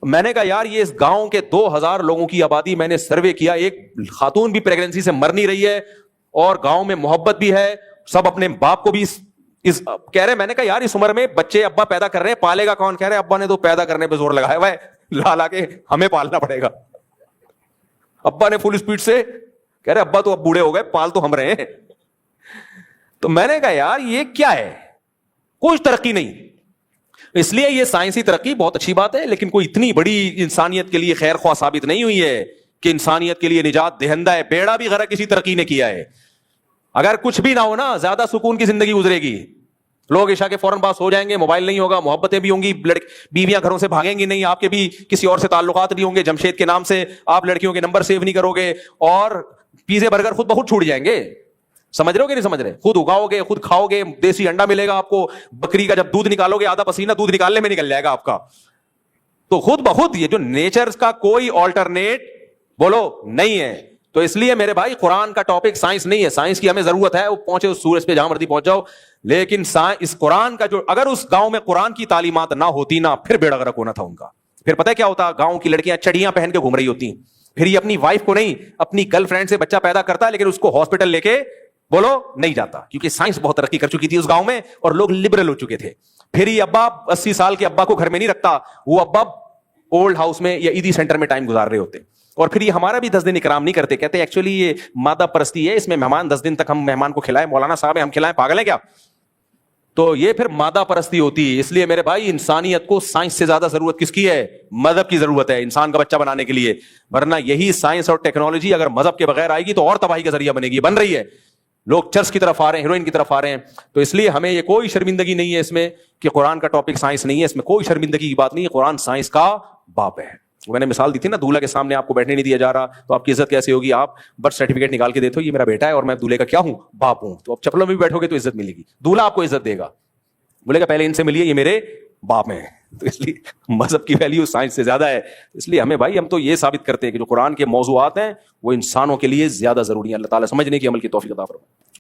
میں نے کہا یار یہ اس گاؤں کے 2000 لوگوں کی آبادی, میں نے سروے کیا, ایک خاتون بھی پریگنینسی سے مر نہیں رہی ہے, اور گاؤں میں محبت بھی ہے, سب اپنے باپ کو بھی کہہ رہے. میں نے کہا یار اس عمر میں بچے ابا پیدا کر رہے ہیں, پالے گا کون؟ کہہ رہے ابا نے تو پیدا کرنے پہ زور لگایا ہوا ہے, لا کے ہمیں پالنا پڑے گا. ابا نے فل اسپیڈ سے, کہہ رہے ابا تو اب بوڑھے ہو گئے, پال تو ہم رہے ہیں. تو میں نے کہا یار یہ کیا ہے, کچھ ترقی نہیں. اس لیے یہ سائنسی ترقی بہت اچھی بات ہے, لیکن کوئی اتنی بڑی انسانیت کے لیے خیر خواہ ثابت نہیں ہوئی ہے کہ انسانیت کے لیے نجات دہندہ ہے. بیڑا بھی غرق کسی ترقی نے کیا ہے. اگر کچھ بھی نہ ہو نا, زیادہ سکون کی زندگی گزرے گی. لوگ عشاء کے فوراً پاس ہو جائیں گے, موبائل نہیں ہوگا, محبتیں بھی ہوں گی, بیویاں گھروں سے بھاگیں گی نہیں, آپ کے بھی کسی اور سے تعلقات نہیں ہوں گے, جمشید کے نام سے آپ لڑکیوں کے نمبر سیو نہیں کرو گے, اور پیزے برگر خود بخود چھوٹ جائیں گے. سمجھ رہے ہو کہ نہیں سمجھ رہے؟ خود اگاؤ گے, خود کھاؤ گے, دیسی انڈا ملے گا آپ کو, بکری کا جب دودھ نکالو گے آدھا پسینہ دودھ نکالنے میں نکل جائے گا آپ کا. تو خود بخود یہ جو نیچر کا کوئی آلٹرنیٹ بولو نہیں ہے. تو اس لیے میرے بھائی قرآن کا ٹاپک سائنس نہیں ہے, سائنس کی ہمیں ضرورت ہے, وہ پہنچے اس سورج پہ جہاں مرضی پہنچ جاؤ, لیکن اس قرآن کا جو, اگر اس گاؤں میں قرآن کی تعلیمات نہ ہوتی نا, پھر بیڑا غرق ہونا تھا ان کا. پھر پتہ ہے کیا ہوتا, گاؤں کی لڑکیاں چڑیاں پہن کے گھوم رہی ہوتی, پھر یہ اپنی وائف کو نہیں اپنی گرل فرینڈ سے بچہ پیدا کرتا, لیکن اس کو ہاسپٹل لے کے بولو نہیں جاتا, کیونکہ سائنس بہت ترقی کر چکی تھی اس گاؤں میں اور لوگ لبرل ہو چکے تھے. پھر یہ ابا 80 سال کے ابا کو گھر میں نہیں رکھتا, وہ ابا اولڈ ہاؤس میں یا عیدی سینٹر میں ٹائم گزار رہے ہوتے. اور پھر یہ ہمارا بھی 10 دن اکرام نہیں کرتے, کہتے ایکچولی یہ مادہ پرستی ہے, اس میں مہمان 10 دن تک ہم مہمان کو کھلائیں, مولانا صاحب ہم کھلائیں, پاگل ہیں کیا؟ تو یہ پھر مادہ پرستی ہوتی ہے. اس لیے میرے بھائی انسانیت کو سائنس سے زیادہ ضرورت کس کی ہے؟ مذہب کی ضرورت ہے انسان کا بچہ بنانے کے لیے. ورنہ یہی سائنس اور ٹیکنالوجی اگر مذہب کے بغیر آئے گی تو اور تباہی کا ذریعہ بنے گی, بن رہی ہے. لوگ چرس کی طرف آ رہے ہیں, ہیروئن کی طرف آ رہے ہیں. تو اس لیے ہمیں یہ کوئی شرمندگی نہیں ہے اس میں کہ قرآن کا ٹاپک سائنس نہیں ہے, اس میں کوئی شرمندگی کی بات نہیں ہے, قرآن سائنس کا باپ ہے. میں نے مثال دی تھی نا, دولہا کے سامنے آپ کو بیٹھنے نہیں دیا جا رہا تو آپ کی عزت کیسے ہوگی؟ آپ برتھ سرٹیفکیٹ نکال کے دیتے ہو, یہ میرا بیٹا ہے اور میں دولہے کا کیا ہوں؟ باپ ہوں. تو اب چپلوں میں بھی بیٹھو گے تو عزت ملے گی. دولہا آپ کو عزت دے گا, بولے گا پہلے ان سے ملیے, یہ میرے باپ ہیں. تو اس لیے مذہب کی ویلیو سائنس سے زیادہ ہے. اس لیے ہمیں بھائی, ہم تو یہ ثابت کرتے ہیں کہ جو قرآن کے موضوعات ہیں وہ انسانوں کے لیے زیادہ ضروری ہیں. اللہ تعالیٰ سمجھنے کی, عمل کی توفیق عطا فرمائے.